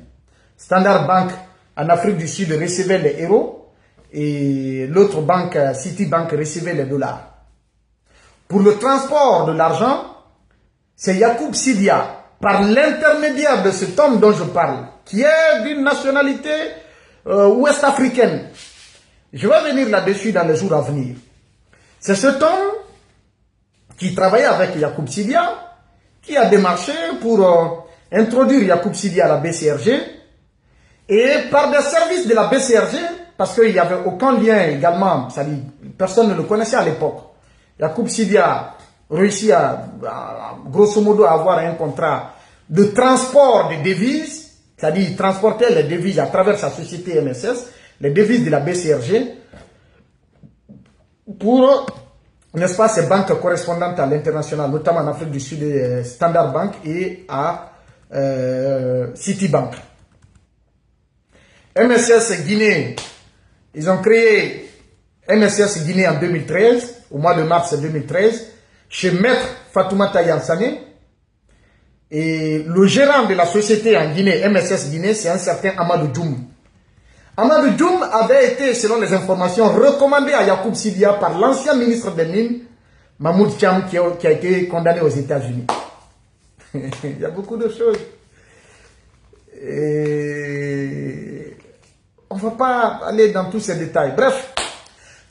Standard Bank en Afrique du Sud recevait les euros et l'autre banque, Citibank, recevait les dollars. Pour le transport de l'argent, c'est Yacoub Sidia, par l'intermédiaire de cet homme dont je parle, qui est d'une nationalité ouest-africaine. Je vais venir là-dessus dans les jours à venir. C'est cet homme qui travaillait avec Yacoub Sidia, qui a démarché pour introduire Yacoub Sidia à la BCRG, et par des services de la BCRG, parce qu'il n'y avait aucun lien également, personne ne le connaissait à l'époque. Yacoub Sidia réussit grosso modo à avoir un contrat de transport de devises, c'est-à-dire il transportait les devises à travers sa société MSS, les devises de la BCRG, pour, n'est-ce pas, ces banques correspondantes à l'international, notamment en Afrique du Sud, Standard Bank et à Citibank. MSS Guinée, ils ont créé MSS Guinée en 2013, au mois de mars 2013, chez Maître Fatoumata Yansane. Et le gérant de la société en Guinée, MSS Guinée, c'est un certain Amadou Djoum. Amadou Djoum avait été, selon les informations, recommandé à Yacoub Sidia par l'ancien ministre des Mines, Mahmoud Cham, qui a été condamné aux États-Unis. Il y a beaucoup de choses. Et on ne va pas aller dans tous ces détails. Bref,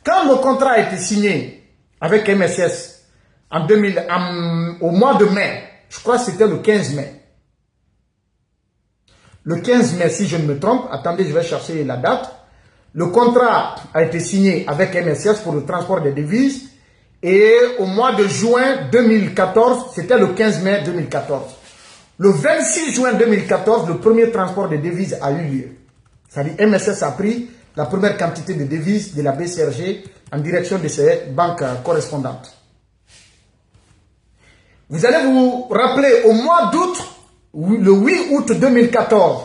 quand le contrat a été signé avec MSS au mois de mai, je crois que c'était le 15 mai. Le 15 mai, si je ne me trompe, attendez, je vais chercher la date. Le contrat a été signé avec MSS pour le transport des devises. Et au mois de juin 2014, c'était le 15 mai 2014. Le 26 juin 2014, le premier transport de devises a eu lieu. C'est-à-dire MSS a pris la première quantité de devises de la BCRG en direction de ses banques correspondantes. Vous allez vous rappeler, au mois d'août, le 8 août 2014,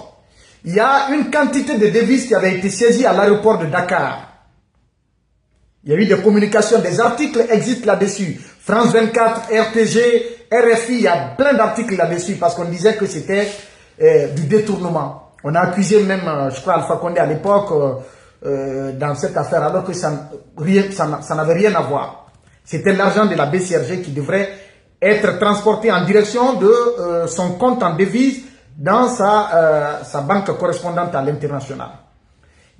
il y a une quantité de devises qui avait été saisie à l'aéroport de Dakar. Il y a eu des communications, des articles existent là-dessus. France 24, RTG, RFI, il y a plein d'articles là-dessus parce qu'on disait que c'était du détournement. On a accusé même, je crois, Alpha Condé à l'époque dans cette affaire, alors que ça n'avait rien à voir. C'était l'argent de la BCRG qui devrait être transporté en direction de son compte en devise dans sa banque correspondante à l'international.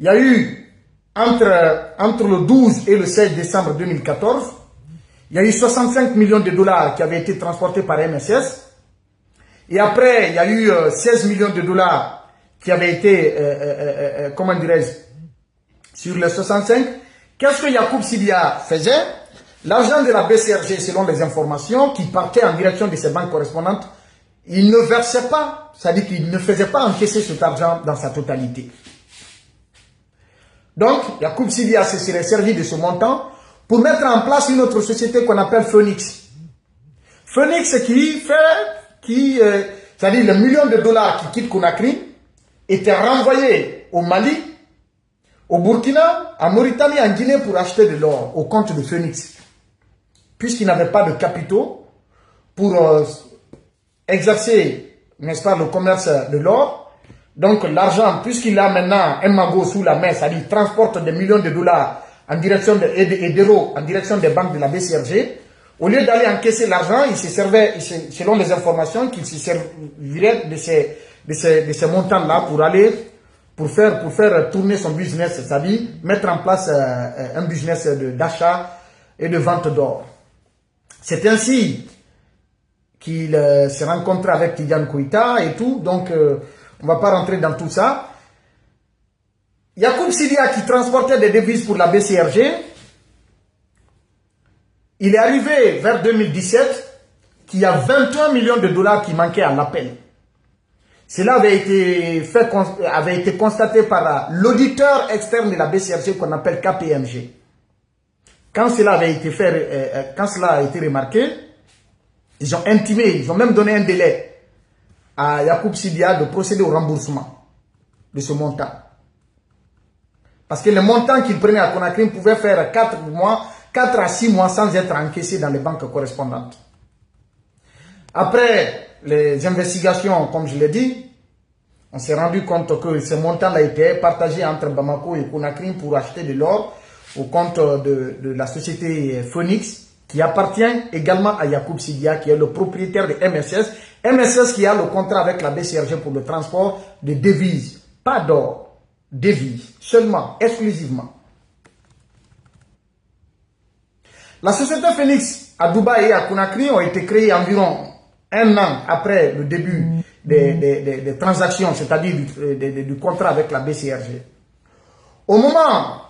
Il y a eu, entre le 12 et le 16 décembre 2014, il y a eu 65 millions de dollars qui avaient été transportés par MSS. Et après, il y a eu 16 millions de dollars qui avaient été, comment dirais-je, sur les 65. Qu'est-ce que Yacoub Sidia faisait? L'argent de la BCRG, selon les informations, qui partait en direction de ces banques correspondantes, il ne versait pas, c'est-à-dire qu'il ne faisait pas encaisser cet argent dans sa totalité. Donc, Yacoub Sidia se serait servi de ce montant pour mettre en place une autre société qu'on appelle Phoenix. Phoenix c'est-à-dire le million de dollars qui quitte Conakry, était renvoyé au Mali, au Burkina, en Mauritanie, en Guinée pour acheter de l'or au compte de Phoenix. Puisqu'il n'avait pas de capitaux pour exercer, n'est-ce pas, le commerce de l'or. Donc l'argent, puisqu'il a maintenant un magot sous la main, c'est-à-dire il transporte des millions de dollars en direction et d'euros en direction des banques de la BCRG, au lieu d'aller encaisser l'argent, il se servait, selon les informations, qu'il se servirait de ces montants-là pour faire tourner son business, c'est-à-dire mettre en place un business d'achat et de vente d'or. C'est ainsi qu'il s'est rencontré avec Tidiane Koïta et tout, donc on ne va pas rentrer dans tout ça. Yacoub Sidia qui transportait des devises pour la BCRG, il est arrivé vers 2017 qu'il y a 21 millions de dollars qui manquaient à l'appel. Cela avait été constaté par l'auditeur externe de la BCRG qu'on appelle KPMG. Quand cela avait été fait, quand cela a été remarqué, ils ont intimé, ils ont même donné un délai à Yacoub Sidia de procéder au remboursement de ce montant. Parce que le montant qu'il prenait à Conakry pouvait faire 4 à 6 mois sans être encaissé dans les banques correspondantes. Après les investigations, comme je l'ai dit, on s'est rendu compte que ce montant-là été partagé entre Bamako et Conakry pour acheter de l'or au compte de la société Phoenix, qui appartient également à Yacoub Sidia, qui est le propriétaire de MSS. MSS qui a le contrat avec la BCRG pour le transport de devises, pas d'or, devises, seulement, exclusivement. La société Phoenix à Dubaï et à Conakry ont été créées environ un an après le début des transactions, c'est-à-dire du contrat avec la BCRG. Au moment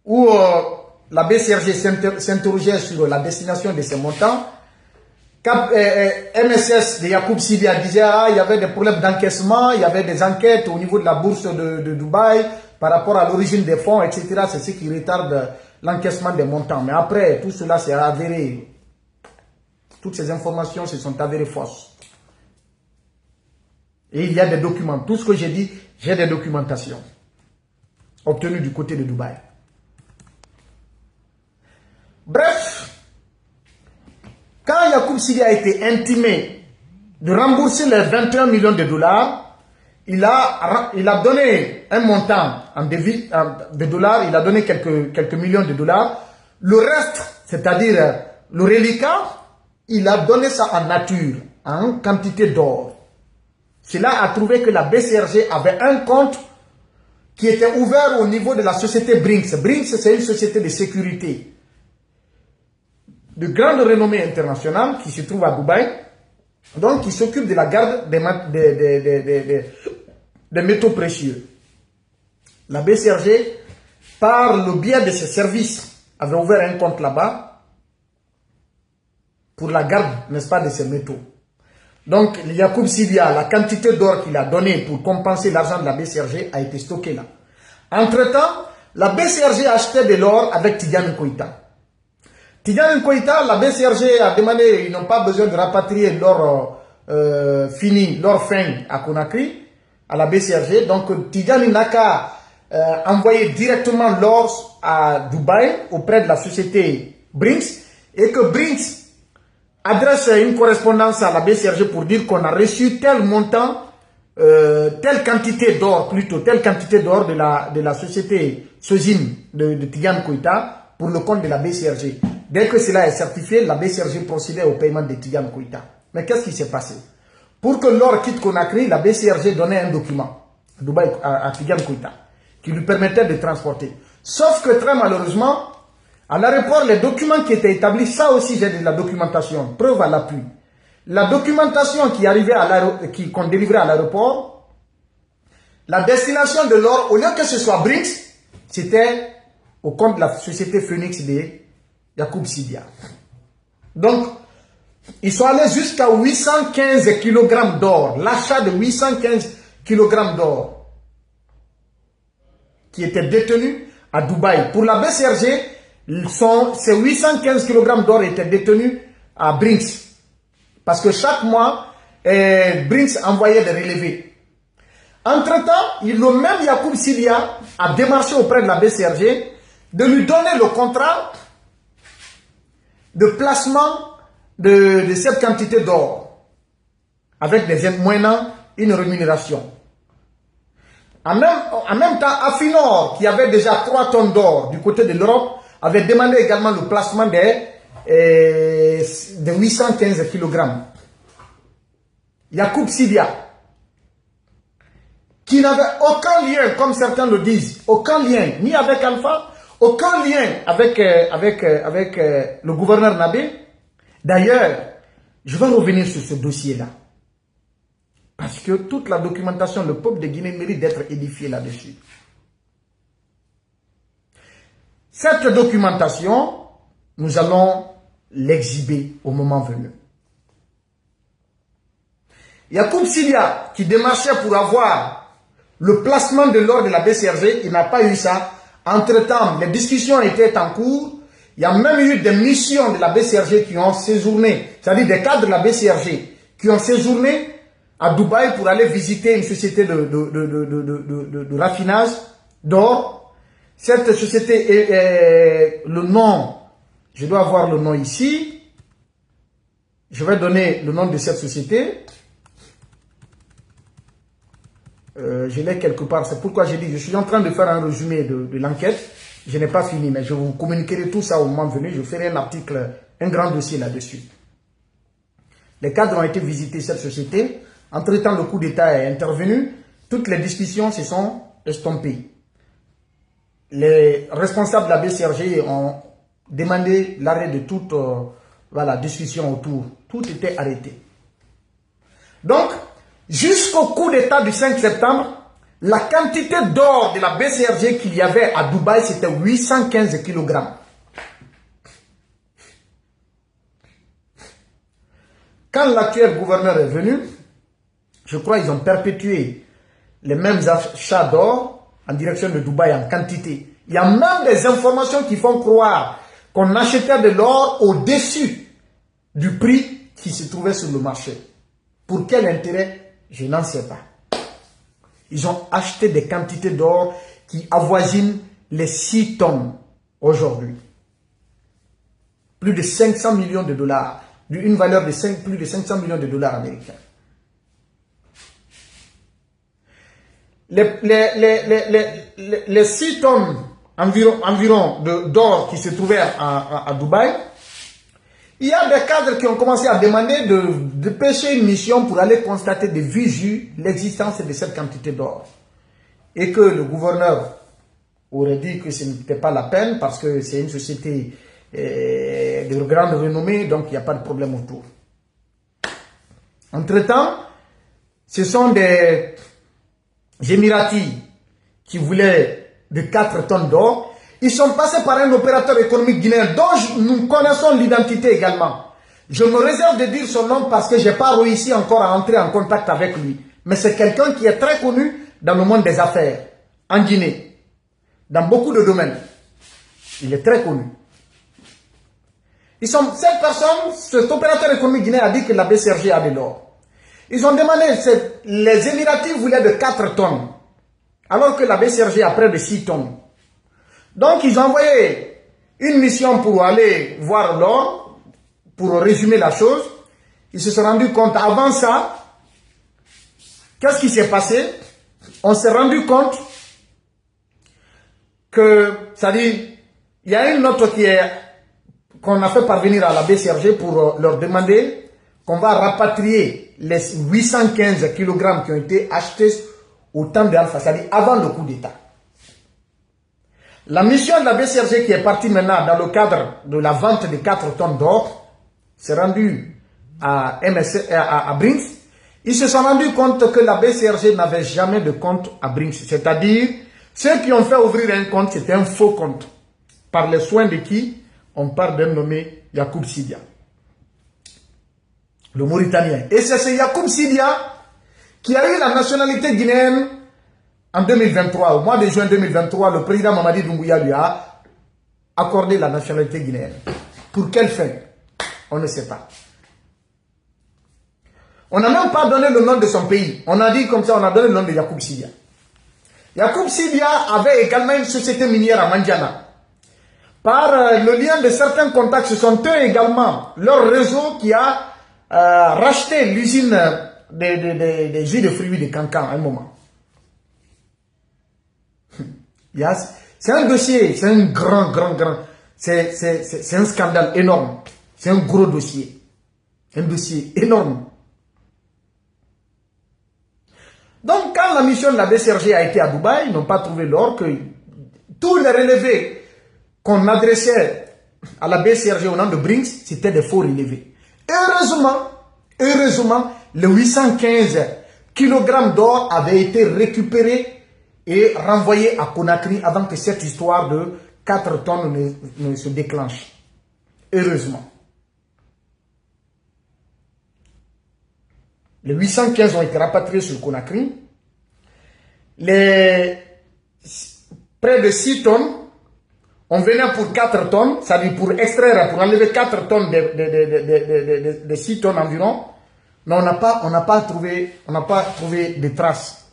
où la BCRG s'interrogeait sur la destination de ces montants, MSS de Yacoub Sidia disait il y avait des problèmes d'encaissement, il y avait des enquêtes au niveau de la bourse de Dubaï par rapport à l'origine des fonds, etc. C'est ce qui retarde l'encaissement des montants. Mais après, tout cela s'est avéré, toutes ces informations se sont avérées fausses. Et il y a des documents. Tout ce que j'ai dit, j'ai des documentations obtenues du côté de Dubaï. Bref, quand Yacoub Sidia a été intimé de rembourser les 21 millions de dollars, il a donné un montant de dollars, il a donné quelques millions de dollars. Le reste, c'est-à-dire le reliquat, il a donné ça en nature, en quantité d'or. Cela a trouvé que la BCRG avait un compte qui était ouvert au niveau de la société Brinks. Brinks, c'est une société de sécurité de grande renommée internationale qui se trouve à Dubaï, donc qui s'occupe de la garde des métaux précieux. La BCRG, par le biais de ses services, avait ouvert un compte là-bas pour la garde, n'est-ce pas, de ces métaux. Donc, Yacoub Sidia, la quantité d'or qu'il a donnée pour compenser l'argent de la BCRG a été stockée là. Entre-temps, la BCRG achetait de l'or avec Tidjane Koïta. Tidjane Koïta, la BCRG a demandé, ils n'ont pas besoin de rapatrier l'or fini, l'or fin à Conakry, à la BCRG. Donc, Tidjane n'a qu'à envoyer directement l'or à Dubaï auprès de la société Brinks et que Brinks adresse une correspondance à la BCRG pour dire qu'on a reçu tel montant, telle quantité d'or, plutôt, telle quantité d'or de la société Sozine de Tidjane Koïta pour le compte de la BCRG. Dès que cela est certifié, la BCRG procédait au paiement de Tidjane Koïta. Mais qu'est-ce qui s'est passé? Pour que l'or quitte Conakry, la BCRG donnait un document à Dubaï, à Tidjane Koïta, qui lui permettait de transporter. Sauf que très malheureusement, à l'aéroport, les documents qui étaient établis, ça aussi j'ai de la documentation, preuve à l'appui. La documentation qui arrivait qu'on délivrait à l'aéroport, la destination de l'or, au lieu que ce soit Brinks, c'était au compte de la société Phoenix de Yacoub Sidia. Donc, ils sont allés jusqu'à 815 kg d'or, l'achat de 815 kg d'or qui était détenu à Dubaï. Pour la BCRG, ces 815 kg d'or étaient détenus à Brinks. Parce que chaque mois, Brinks envoyait des relevés. Entre-temps, le même Yacoub Sidia a démarché auprès de la BCRG de lui donner le contrat de placement de cette quantité d'or avec moyennant une rémunération. En même temps, Afinor, qui avait déjà 3 tonnes d'or du côté de l'Europe, avait demandé également le placement de 815 kg. Yacoub Sidia, qui n'avait aucun lien, comme certains le disent, aucun lien, ni avec Alpha, aucun lien avec le gouverneur Nabé. D'ailleurs, je vais revenir sur ce dossier-là. Parce que toute la documentation, le peuple de Guinée mérite d'être édifié là-dessus. Cette documentation, nous allons l'exhiber au moment venu. Yacoub Sidia, qui démarchait pour avoir le placement de l'or de la BCRG, il n'a pas eu ça. Entre-temps, les discussions étaient en cours. Il y a même eu des missions de la BCRG qui ont séjourné, c'est-à-dire des cadres de la BCRG qui ont séjourné à Dubaï pour aller visiter une société de raffinage d'or. Cette société est le nom, je dois avoir le nom ici. Je vais donner le nom de cette société. Je l'ai quelque part. C'est pourquoi j'ai dit, je suis en train de faire un résumé de l'enquête. Je n'ai pas fini, mais je vous communiquerai tout ça au moment venu. Je ferai un article, un grand dossier là-dessus. Les cadres ont été visités cette société. Entre-temps, le coup d'État est intervenu. Toutes les discussions se sont estompées. Les responsables de la BCRG ont demandé l'arrêt de toute discussion autour. Tout était arrêté. Donc, jusqu'au coup d'État du 5 septembre, la quantité d'or de la BCRG qu'il y avait à Dubaï, c'était 815 kg. Quand l'actuel gouverneur est venu, je crois qu'ils ont perpétué les mêmes achats d'or en direction de Dubaï en quantité. Il y a même des informations qui font croire qu'on achetait de l'or au-dessus du prix qui se trouvait sur le marché. Pour quel intérêt? Je n'en sais pas. Ils ont acheté des quantités d'or qui avoisinent les 6 tonnes aujourd'hui. Plus de 500 millions de dollars, d'une valeur de plus de 500 millions de dollars américains. Les 6 tonnes environ d'or qui se trouvaient à Dubaï, il y a des cadres qui ont commencé à demander de pêcher une mission pour aller constater de visu l'existence de cette quantité d'or. Et que le gouverneur aurait dit que ce n'était pas la peine parce que c'est une société de grande renommée, donc il n'y a pas de problème autour. Entre-temps, ce sont des Émiratis qui voulaient de 4 tonnes d'or. Ils sont passés par un opérateur économique guinéen dont nous connaissons l'identité également. Je me réserve de dire son nom parce que je n'ai pas réussi encore à entrer en contact avec lui. Mais c'est quelqu'un qui est très connu dans le monde des affaires, en Guinée, dans beaucoup de domaines. Il est très connu. Cette personne, cet opérateur économique guinéen a dit que la BCRG a de l'or. Ils ont demandé, les Émiratis voulaient de 4 tonnes, alors que la BCRG a près de 6 tonnes. Donc, ils ont envoyé une mission pour aller voir l'or, pour résumer la chose. Ils se sont rendus compte, avant ça, qu'est-ce qui s'est passé? On s'est rendu compte que, c'est-à-dire, il y a une note qu'on a fait parvenir à la BCRG pour leur demander qu'on va rapatrier les 815 kg qui ont été achetés au temps d'Alpha, c'est-à-dire avant le coup d'État. La mission de la BCRG qui est partie maintenant dans le cadre de la vente de 4 tonnes d'or s'est rendue à Brinks. Ils se sont rendus compte que la BCRG n'avait jamais de compte à Brinks. C'est-à-dire, ceux qui ont fait ouvrir un compte, c'était un faux compte. Par les soins de qui? On parle d'un nommé Yacoub Sidia, le Mauritanien. Et c'est ce Yacoub Sidia qui a eu la nationalité guinéenne en 2023. Au mois de juin 2023, le président Mamadi Doumbouya lui a accordé la nationalité guinéenne. Pour quelle fin? On ne sait pas. On n'a même pas donné le nom de son pays. On a dit comme ça, on a donné le nom de Yacoub Sidia. Yacoub Sidia avait également une société minière à Mandiana. Par le lien de certains contacts, ce sont eux également, leur réseau qui a racheté l'usine des jus de fruits de Cancan à un moment. C'est un dossier, c'est un grand, c'est un scandale énorme. C'est un gros dossier. Un dossier énorme. Donc, quand la mission de la BCRG a été à Dubaï, ils n'ont pas trouvé l'or, que tous les relevés qu'on adressait à la BCRG au nom de Brinks, c'était des faux relevés. Heureusement, les 815 kg d'or avaient été récupérés et renvoyés à Conakry avant que cette histoire de 4 tonnes ne se déclenche. Heureusement. Les 815 ont été rapatriés sur Conakry. Les près de 6 tonnes, on venait pour 4 tonnes, c'est-à-dire pour extraire, pour enlever 4 tonnes de 6 tonnes environ. Mais on n'a pas trouvé de traces.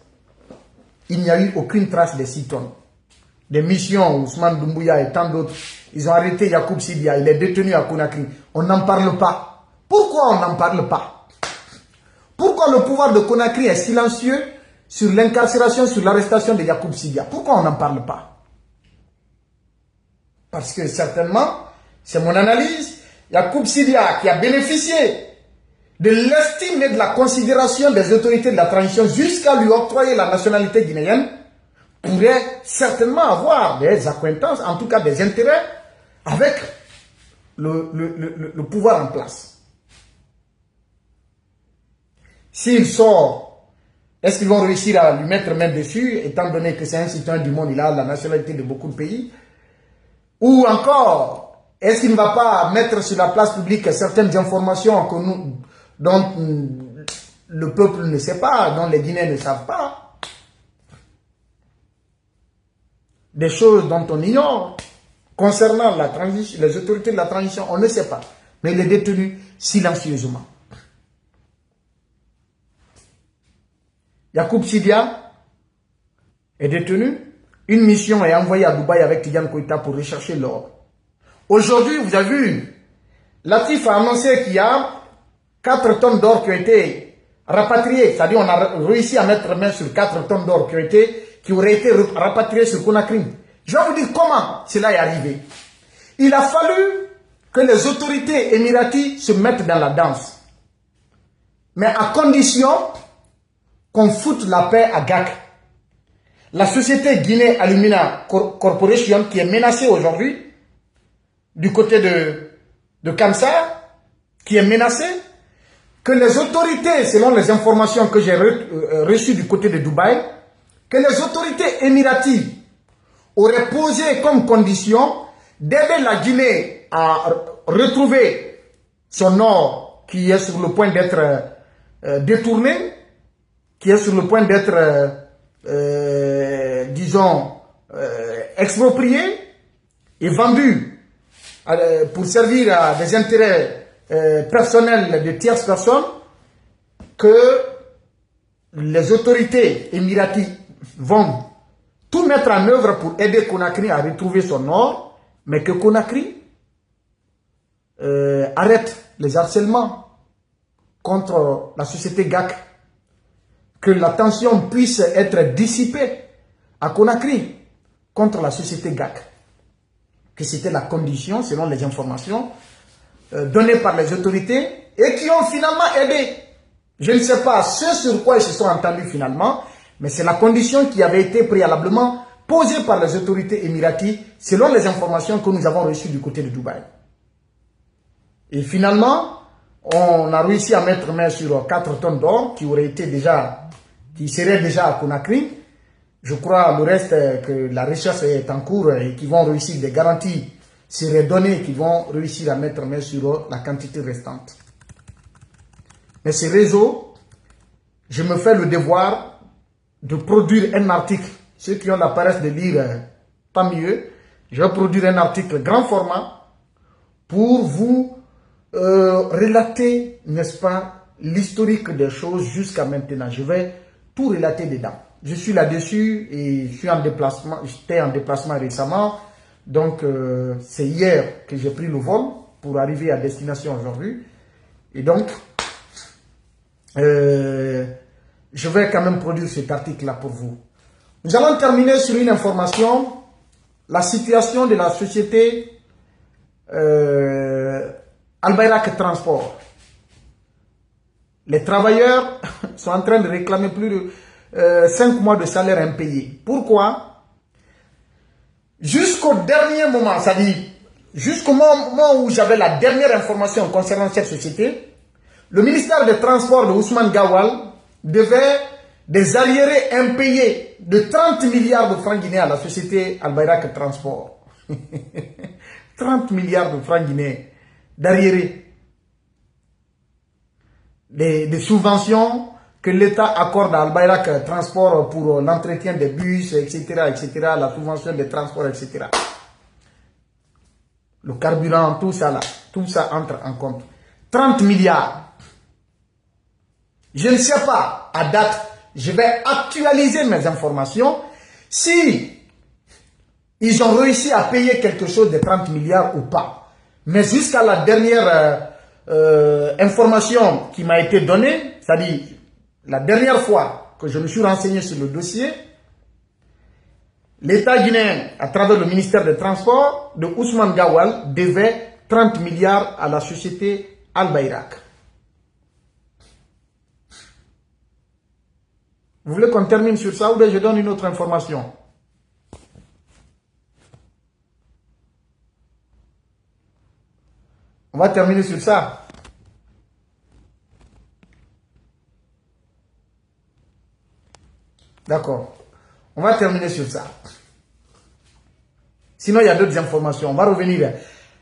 Il n'y a eu aucune trace de 6 tonnes. Des missions, Ousmane Doumbouya et tant d'autres, ils ont arrêté Yacoub Sidia, il est détenu à Conakry. On n'en parle pas. Pourquoi on n'en parle pas? Pourquoi le pouvoir de Conakry est silencieux sur l'incarcération, sur l'arrestation de Yacoub Sidia? Pourquoi on n'en parle pas? Parce que certainement, c'est mon analyse, Yacoub Sidia qui a bénéficié de l'estime et de la considération des autorités de la transition jusqu'à lui octroyer la nationalité guinéenne, pourrait certainement avoir des acquaintances, en tout cas des intérêts, avec le pouvoir en place. S'il sort, est-ce qu'ils vont réussir à lui mettre main dessus, étant donné que c'est un citoyen du monde, il a la nationalité de beaucoup de pays? Ou encore, est-ce qu'il ne va pas mettre sur la place publique certaines informations que dont le peuple ne sait pas, dont les Guinéens ne savent pas? Des choses dont on ignore concernant la transition, les autorités de la transition, on ne sait pas. Mais il est détenu silencieusement. Yacoub Sidia est détenu. Une mission est envoyée à Dubaï avec Tidiane Koïta pour rechercher l'or. Aujourd'hui, vous avez vu, Latif a annoncé qu'il y a 4 tonnes d'or qui ont été rapatriées. C'est-à-dire on a réussi à mettre main sur 4 tonnes d'or qui auraient été rapatriées sur Conakry. Je vais vous dire comment cela est arrivé. Il a fallu que les autorités émiraties se mettent dans la danse. Mais à condition qu'on foute la paix à GAC. La société Guinée Alumina Corporation qui est menacée aujourd'hui du côté de Kamsa, qui est menacée, que les autorités, selon les informations que j'ai reçues du côté de Dubaï, que les autorités émiraties auraient posé comme condition d'aider la Guinée à retrouver son or qui est sur le point d'être détourné, qui est sur le point d'être, disons, exproprié et vendu pour servir à des intérêts personnels de tierces personnes, que les autorités émiraties vont tout mettre en œuvre pour aider Conakry à retrouver son or, mais que Conakry arrête les harcèlements contre la société GAC, que la tension puisse être dissipée à Conakry contre la société GAC, que c'était la condition selon les informations données par les autorités et qui ont finalement aidé. Je ne sais pas ce sur quoi ils se sont entendus finalement, mais c'est la condition qui avait été préalablement posée par les autorités émiraties selon les informations que nous avons reçues du côté de Dubaï. Et finalement, on a réussi à mettre main sur 4 tonnes d'or qui seraient déjà à Conakry. Je crois le reste que la recherche est en cours et qu'ils vont réussir, des garanties seraient données, qu'ils vont réussir à mettre main sur la quantité restante. Mais ces réseaux, je me fais le devoir de produire un article. Ceux qui ont la paresse de lire, pas mieux. Je vais produire un article grand format pour vous relater, n'est-ce pas, l'historique des choses jusqu'à maintenant. Je vais tout relater dedans. Je suis là-dessus et je suis en déplacement. J'étais en déplacement récemment. Donc, c'est hier que j'ai pris le vol pour arriver à destination aujourd'hui. Et donc, je vais quand même produire cet article-là pour vous. Nous allons terminer sur une information. La situation de la société Al-Bayrak Transport. Les travailleurs sont en train de réclamer plus de 5 mois de salaire impayé. Pourquoi? Jusqu'au dernier moment, c'est-à-dire jusqu'au moment où j'avais la dernière information concernant cette société, le ministère des Transports de Ousmane Gawal devait des arriérés impayés de 30 milliards de francs guinéens à la société Al-Bayrak Transport. 30 milliards de francs guinéens d'arriérés. Des subventions que l'État accorde à Al-Bayrak Transport pour l'entretien des bus, etc., etc., la subvention des transports, etc. Le carburant, tout ça là, tout ça entre en compte. 30 milliards. Je ne sais pas, à date, je vais actualiser mes informations. Si ils ont réussi à payer quelque chose de 30 milliards ou pas. Mais jusqu'à la dernière information qui m'a été donnée, c'est-à-dire la dernière fois que je me suis renseigné sur le dossier, l'État guinéen, à travers le ministère des Transports de Ousmane Gawal, devait 30 milliards à la société Al-Bayrak. Vous voulez qu'on termine sur ça ou bien je donne une autre information? On va terminer sur ça. D'accord. On va terminer sur ça. Sinon, il y a d'autres informations. On va revenir.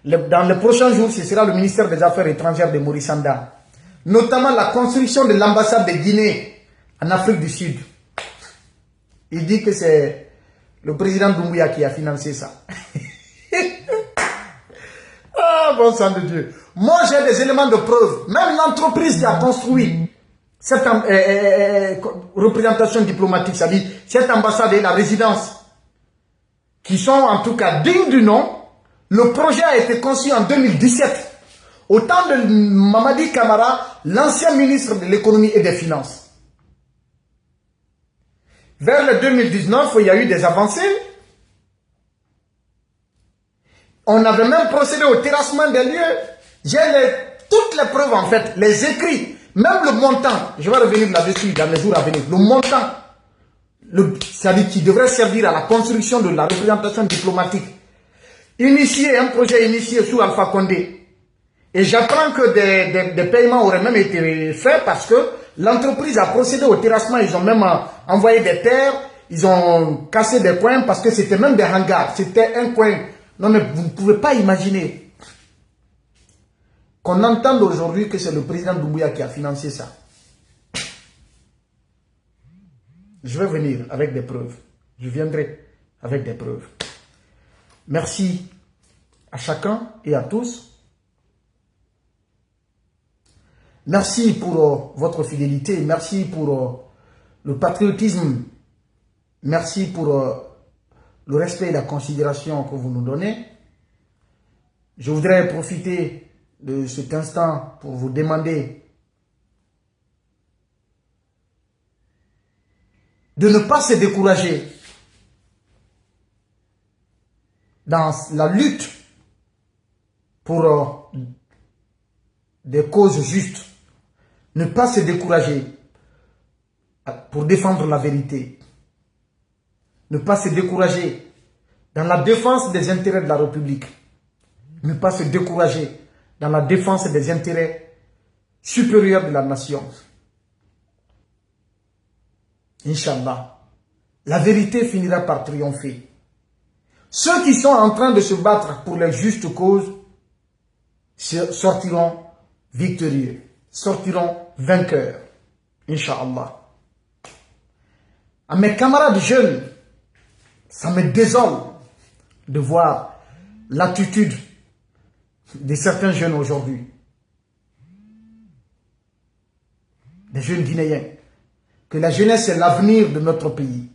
Dans les prochains jours, ce sera le ministère des Affaires étrangères de Maurice Sanda. Notamment la construction de l'ambassade de Guinée en Afrique du Sud. Il dit que c'est le président Doumbouya qui a financé ça. Ah, bon sang de Dieu. Moi, j'ai des éléments de preuve. Même l'entreprise qui a construit cette représentation diplomatique, c'est-à-dire cette ambassade et la résidence, qui sont en tout cas dignes du nom. Le projet a été conçu en 2017, au temps de Mamadi Camara, l'ancien ministre de l'économie et des finances. Vers le 2019, il y a eu des avancées. On avait même procédé au terrassement des lieux. J'ai toutes les preuves en fait, les écrits, même le montant. Je vais revenir là-dessus dans les jours à venir. Le montant, c'est-à-dire qui devrait servir à la construction de la représentation diplomatique. Un projet initié sous Alpha Condé. Et j'apprends que des paiements auraient même été faits parce que l'entreprise a procédé au terrassement. Ils ont même envoyé des terres, ils ont cassé des coins parce que c'était même des hangars. C'était un coin. Non mais vous ne pouvez pas imaginer qu'on entende aujourd'hui que c'est le président Doumbouya qui a financé ça. Je vais venir avec des preuves. Je viendrai avec des preuves. Merci à chacun et à tous. Merci pour votre fidélité. Merci pour le patriotisme. Merci pour le respect et la considération que vous nous donnez. Je voudrais profiter de cet instant pour vous demander de ne pas se décourager dans la lutte pour des causes justes. Ne pas se décourager pour défendre la vérité. Ne pas se décourager dans la défense des intérêts de la République. Ne pas se décourager dans la défense des intérêts supérieurs de la nation. Inch'Allah, la vérité finira par triompher. Ceux qui sont en train de se battre pour les justes causes sortiront victorieux, sortiront vainqueurs. Inch'Allah. À mes camarades jeunes, ça me désole de voir l'attitude de certains jeunes aujourd'hui. Des jeunes Guinéens. Que la jeunesse est l'avenir de notre pays.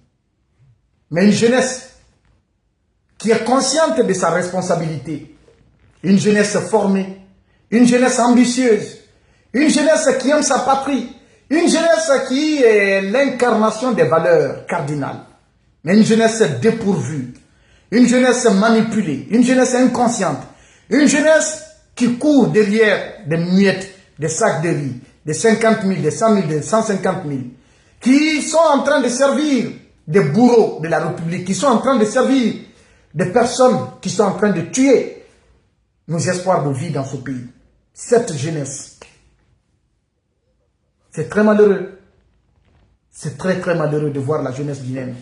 Mais une jeunesse qui est consciente de sa responsabilité. Une jeunesse formée. Une jeunesse ambitieuse. Une jeunesse qui aime sa patrie. Une jeunesse qui est l'incarnation des valeurs cardinales. Mais une jeunesse dépourvue. Une jeunesse manipulée. Une jeunesse inconsciente. Une jeunesse qui court derrière des miettes, des sacs de riz, des 50 000, des 100 000, des 150 000, qui sont en train de servir des bourreaux de la République, qui sont en train de servir des personnes qui sont en train de tuer nos espoirs de vie dans ce pays. Cette jeunesse, c'est très malheureux. C'est très très malheureux de voir la jeunesse guinéenne.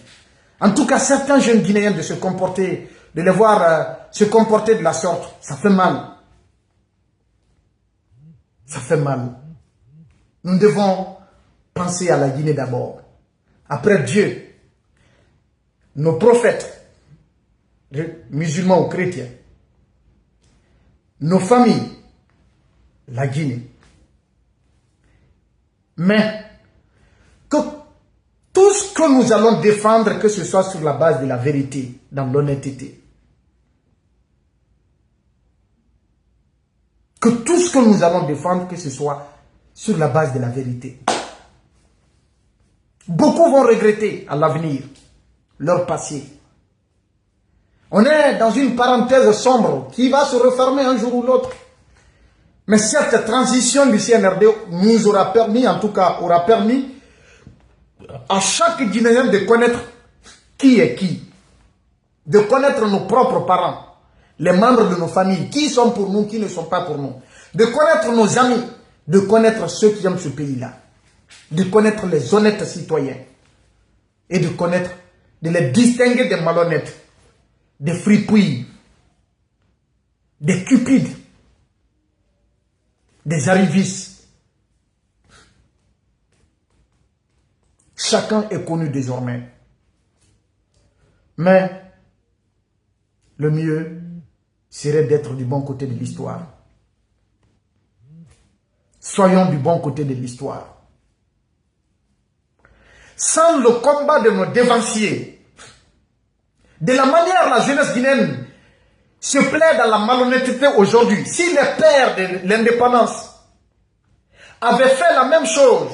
En tout cas, certains jeunes Guinéens de se comporter, de les voir se comporter de la sorte, ça fait mal. Ça fait mal. Nous devons penser à la Guinée d'abord. Après Dieu, nos prophètes, musulmans ou chrétiens, nos familles, la Guinée. Mais que tout ce que nous allons défendre, que ce soit sur la base de la vérité, dans l'honnêteté. que tout ce que nous allons défendre, que ce soit sur la base de la vérité. Beaucoup vont regretter à l'avenir leur passé. On est dans une parenthèse sombre qui va se refermer un jour ou l'autre. Mais cette transition du CNRD nous aura permis, en tout cas, aura permis à chaque Guinéen de connaître qui est qui. De connaître nos propres parents, les membres de nos familles, qui sont pour nous, qui ne sont pas pour nous. De connaître nos amis, de connaître ceux qui aiment ce pays-là. De connaître les honnêtes citoyens. Et de connaître, de les distinguer des malhonnêtes, des fripouilles, des cupides, des arrivistes. Chacun est connu désormais. Mais le mieux serait d'être du bon côté de l'histoire. Soyons du bon côté de l'histoire. Sans le combat de nos dévanciers, de la manière la jeunesse guinéenne se plaît dans la malhonnêteté aujourd'hui, si les pères de l'indépendance avaient fait la même chose,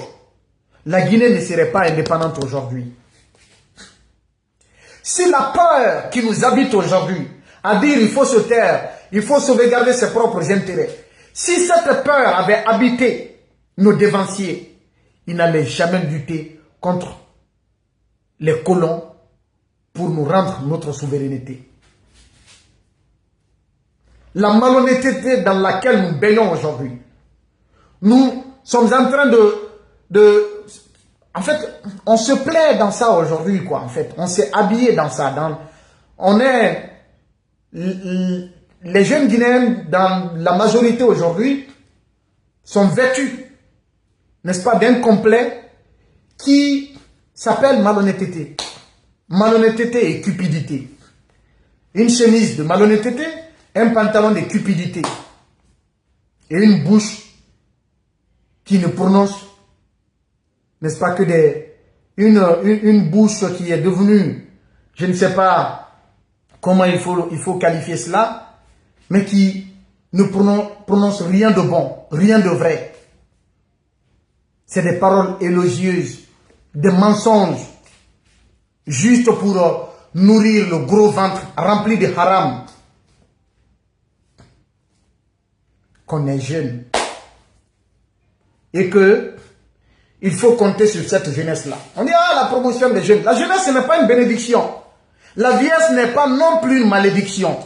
la Guinée ne serait pas indépendante aujourd'hui. Si la peur qui nous habite aujourd'hui, à dire il faut se taire, il faut sauvegarder ses propres intérêts, si cette peur avait habité nos dévanciers, ils n'allaient jamais lutter contre les colons pour nous rendre notre souveraineté. La malhonnêteté dans laquelle nous baignons aujourd'hui, nous sommes en train en fait, on se plaît dans ça aujourd'hui, quoi, en fait. On s'est habillé dans ça. Les jeunes Guinéens, dans la majorité aujourd'hui, sont vêtus, n'est-ce pas, d'un complet qui s'appelle malhonnêteté. Malhonnêteté et cupidité. Une chemise de malhonnêteté, un pantalon de cupidité. Et une bouche qui ne prononce, n'est-ce pas, que une bouche qui est devenue, je ne sais pas comment il faut qualifier cela, mais qui ne prononce rien de bon, rien de vrai. C'est des paroles élogieuses, des mensonges, juste pour nourrir le gros ventre rempli de haram. Qu'on est jeune. Et que il faut compter sur cette jeunesse-là. On dit, la promotion des jeunes. La jeunesse, ce n'est pas une bénédiction. La vieillesse n'est pas non plus une malédiction.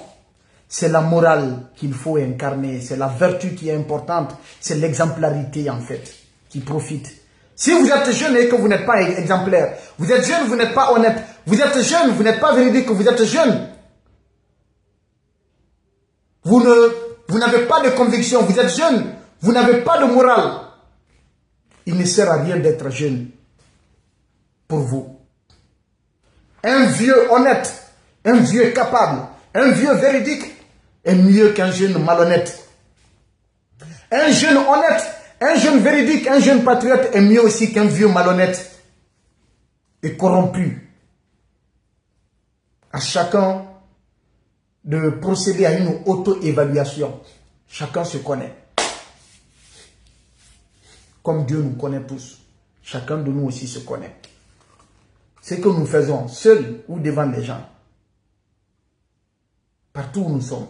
C'est la morale qu'il faut incarner. C'est la vertu qui est importante. C'est l'exemplarité, en fait, qui profite. Si vous êtes jeune et que vous n'êtes pas exemplaire, vous êtes jeune, vous n'êtes pas honnête, vous êtes jeune, vous n'êtes pas véridique, vous êtes jeune. Vous n'avez pas de conviction, vous êtes jeune, vous n'avez pas de morale. Il ne sert à rien d'être jeune pour vous. Un vieux honnête, un vieux capable, un vieux véridique est mieux qu'un jeune malhonnête. Un jeune honnête, un jeune véridique, un jeune patriote est mieux aussi qu'un vieux malhonnête et corrompu. À chacun de procéder à une auto-évaluation. Chacun se connaît. Comme Dieu nous connaît tous, chacun de nous aussi se connaît. Ce que nous faisons, seuls ou devant les gens, partout où nous sommes,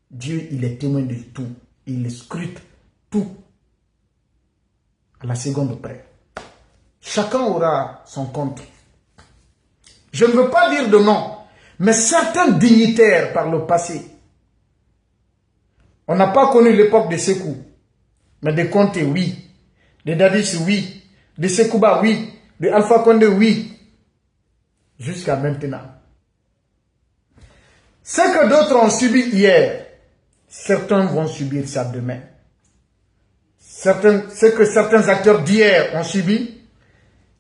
Dieu, il est témoin de tout. Il scrute tout à la seconde près. Chacun aura son compte. Je ne veux pas dire de nom, mais certains dignitaires par le passé, on n'a pas connu l'époque de Sékou, mais de Conté, oui. De Dadis, oui. De Sekouba, oui. De Alpha Condé, oui. Jusqu'à maintenant. Ce que d'autres ont subi hier, certains vont subir ça demain. Ce que certains acteurs d'hier ont subi,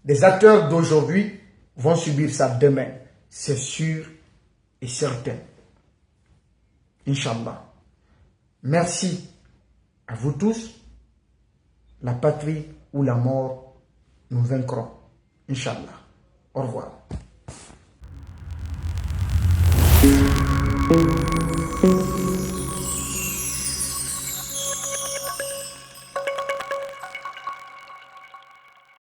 des acteurs d'aujourd'hui vont subir ça demain. C'est sûr et certain. Inch'Allah. Merci à vous tous. La patrie ou la mort, nous vaincrons. Inch'Allah. Au revoir.